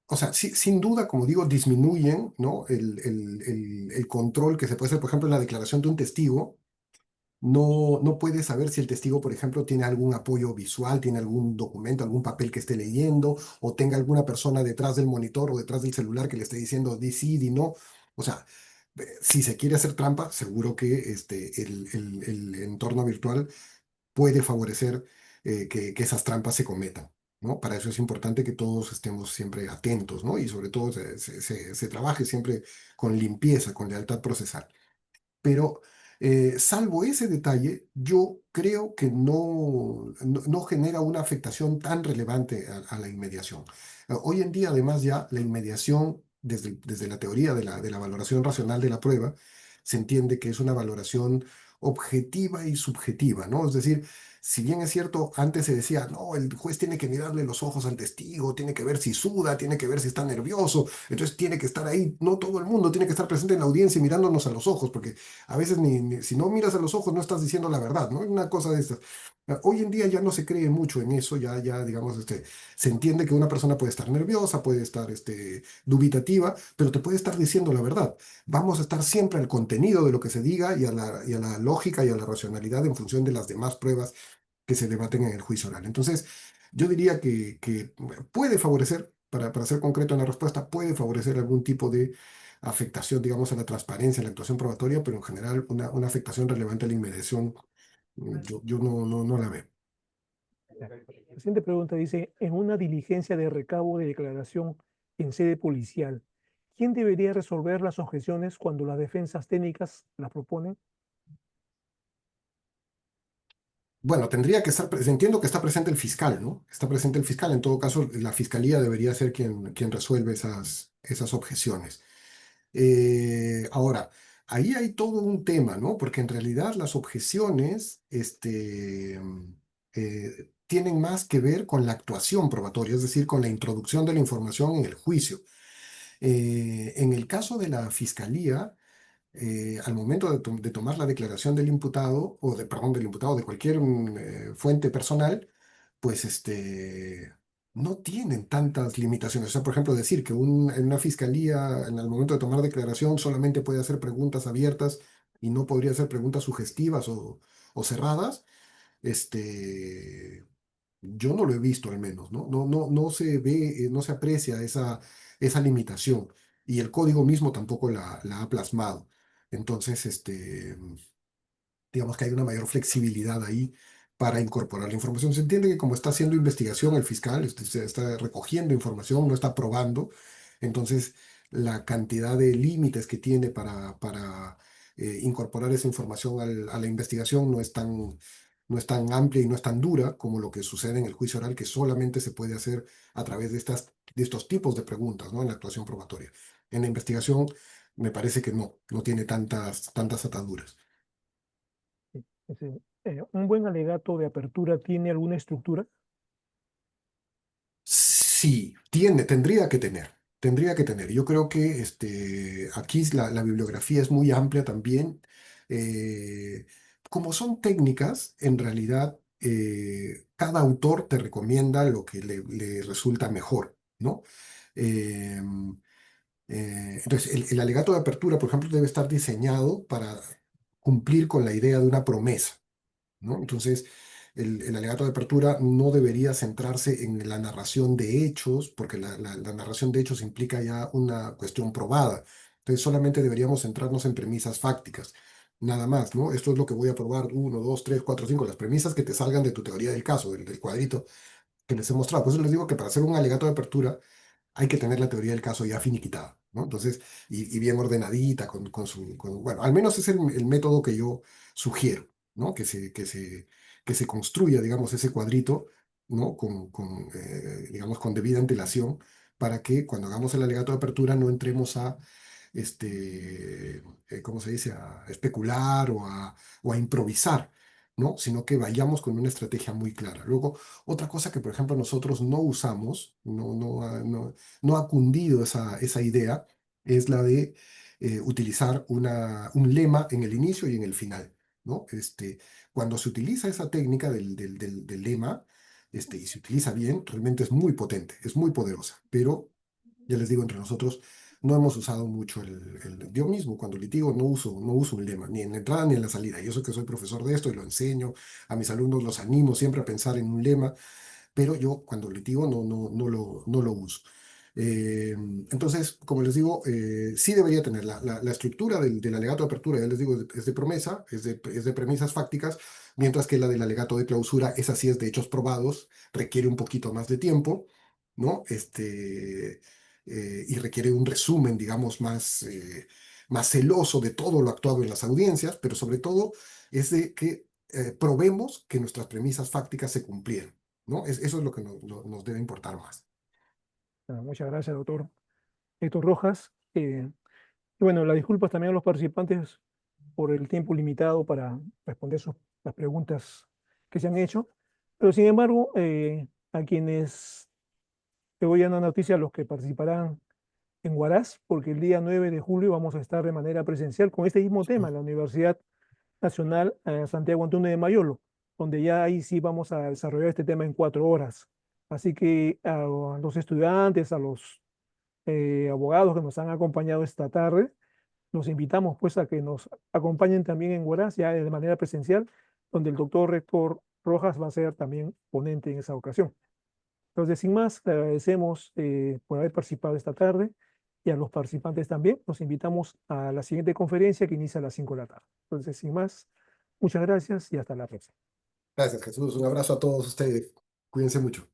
o sea, sin duda, como digo, disminuyen, ¿no? El control que se puede hacer, por ejemplo, en la declaración de un testigo. No puede saber si el testigo, por ejemplo, tiene algún apoyo visual, tiene algún documento, algún papel que esté leyendo, o tenga alguna persona detrás del monitor o detrás del celular que le esté diciendo di sí, di no. O sea, si se quiere hacer trampa, seguro que el entorno virtual puede favorecer que esas trampas se cometan, ¿no? Para eso es importante que todos estemos siempre atentos, ¿no? Y sobre todo se trabaje siempre con limpieza, con lealtad procesal. Pero salvo ese detalle, yo creo que no genera una afectación tan relevante a la inmediación. Hoy en día, además, ya la inmediación, desde la teoría de la valoración racional de la prueba, se entiende que es una valoración objetiva y subjetiva, ¿no? Es decir, si bien es cierto, antes se decía, no, el juez tiene que mirarle los ojos al testigo, tiene que ver si suda, tiene que ver si está nervioso, entonces tiene que estar ahí, no todo el mundo tiene que estar presente en la audiencia y mirándonos a los ojos, porque a veces si no miras a los ojos no estás diciendo la verdad, ¿no? Una cosa de estas. Hoy en día ya no se cree mucho en eso, ya digamos, se entiende que una persona puede estar nerviosa, puede estar dubitativa, pero te puede estar diciendo la verdad. Vamos a estar siempre al contenido de lo que se diga y a la lógica y a la racionalidad en función de las demás pruebas que se debaten en el juicio oral. Entonces, yo diría que puede favorecer, para ser concreto en la respuesta, puede favorecer algún tipo de afectación, digamos, a la transparencia, a la actuación probatoria, pero en general una afectación relevante a la inmediación, yo no la veo. La siguiente pregunta dice, en una diligencia de recabo de declaración en sede policial, ¿quién debería resolver las objeciones cuando las defensas técnicas las proponen? Bueno, tendría que estar, entiendo que está presente el fiscal, ¿no? Está presente el fiscal. En todo caso, la fiscalía debería ser quien resuelve esas objeciones. Ahora, ahí hay todo un tema, ¿no? Porque en realidad las objeciones, tienen más que ver con la actuación probatoria, es decir, con la introducción de la información en el juicio. En el caso de la fiscalía, al momento de tomar la declaración del imputado, o de, perdón, del imputado de cualquier fuente personal, pues no tienen tantas limitaciones. O sea, por ejemplo, decir que en una fiscalía, en el momento de tomar declaración, solamente puede hacer preguntas abiertas y no podría hacer preguntas sugestivas o cerradas, este, yo no lo he visto al menos, ¿no? No se ve, no se aprecia esa limitación y el código mismo tampoco la ha plasmado. Entonces, digamos que hay una mayor flexibilidad ahí para incorporar la información. Se entiende que como está haciendo investigación el fiscal, se está recogiendo información, no está probando, entonces la cantidad de límites que tiene para incorporar esa información a la investigación no es tan amplia y no es tan dura como lo que sucede en el juicio oral, que solamente se puede hacer a través de estos tipos de preguntas, ¿no? En la actuación probatoria. En la investigación me parece que no tiene tantas ataduras. ¿Un buen alegato de apertura tiene alguna estructura? Sí, tendría que tener. Yo creo que aquí la bibliografía es muy amplia también. Eh, Como son técnicas, en realidad cada autor te recomienda lo que le resulta mejor, ¿no? Eh, entonces, el alegato de apertura, por ejemplo, debe estar diseñado para cumplir con la idea de una promesa, ¿no? Entonces, el alegato de apertura no debería centrarse en la narración de hechos, porque la narración de hechos implica ya una cuestión probada. Entonces, solamente deberíamos centrarnos en premisas fácticas. Nada más, ¿no? Esto es lo que voy a probar, uno, dos, tres, cuatro, cinco, las premisas que te salgan de tu teoría del caso, del cuadrito que les he mostrado. Por eso les digo que para hacer un alegato de apertura, hay que tener la teoría del caso ya finiquitada, ¿no? Entonces, y bien ordenadita, bueno, al menos es el método que yo sugiero, ¿no? Que se construya, digamos, ese cuadrito, ¿no? Digamos, con debida antelación, para que cuando hagamos el alegato de apertura no entremos a, ¿cómo se dice?, a especular o a improvisar, ¿no? Sino que vayamos con una estrategia muy clara. Luego, otra cosa que, por ejemplo, nosotros no usamos, no ha cundido esa idea, es la de utilizar un lema en el inicio y en el final, ¿no? Cuando se utiliza esa técnica del lema, y se utiliza bien, realmente es muy potente, es muy poderosa, pero ya les digo, entre nosotros no hemos usado mucho yo mismo, cuando litigo, no uso un lema, ni en la entrada ni en la salida. Yo sé que soy profesor de esto y lo enseño a mis alumnos, los animo siempre a pensar en un lema, pero yo cuando litigo no lo uso. Entonces, como les digo, sí debería tener la estructura del alegato de apertura, ya les digo, es de promesa, es de premisas fácticas, mientras que la del alegato de clausura, esa sí es de hechos probados, requiere un poquito más de tiempo, ¿no? Y requiere un resumen, digamos, más celoso de todo lo actuado en las audiencias, pero sobre todo es de que probemos que nuestras premisas fácticas se cumplieron, ¿no? Eso es lo que nos debe importar más. Muchas gracias, doctor Héctor Rojas. Y bueno, las disculpas también a los participantes por el tiempo limitado para responder las preguntas que se han hecho. Pero sin embargo, a quienes te voy a dar una noticia a los que participarán en Huaraz, porque el día 9 de julio vamos a estar de manera presencial con este mismo tema en la Universidad Nacional Santiago Antonio de Mayolo, donde ya ahí sí vamos a desarrollar este tema en 4 horas. Así que a los estudiantes, a los abogados que nos han acompañado esta tarde, los invitamos pues a que nos acompañen también en Huaraz, ya de manera presencial, donde el doctor rector Rojas va a ser también ponente en esa ocasión. Entonces, sin más, le agradecemos por haber participado esta tarde y a los participantes también. Los invitamos a la siguiente conferencia que inicia a las 5 de la tarde. Entonces, sin más, muchas gracias y hasta la próxima. Gracias, Jesús. Un abrazo a todos ustedes. Cuídense mucho.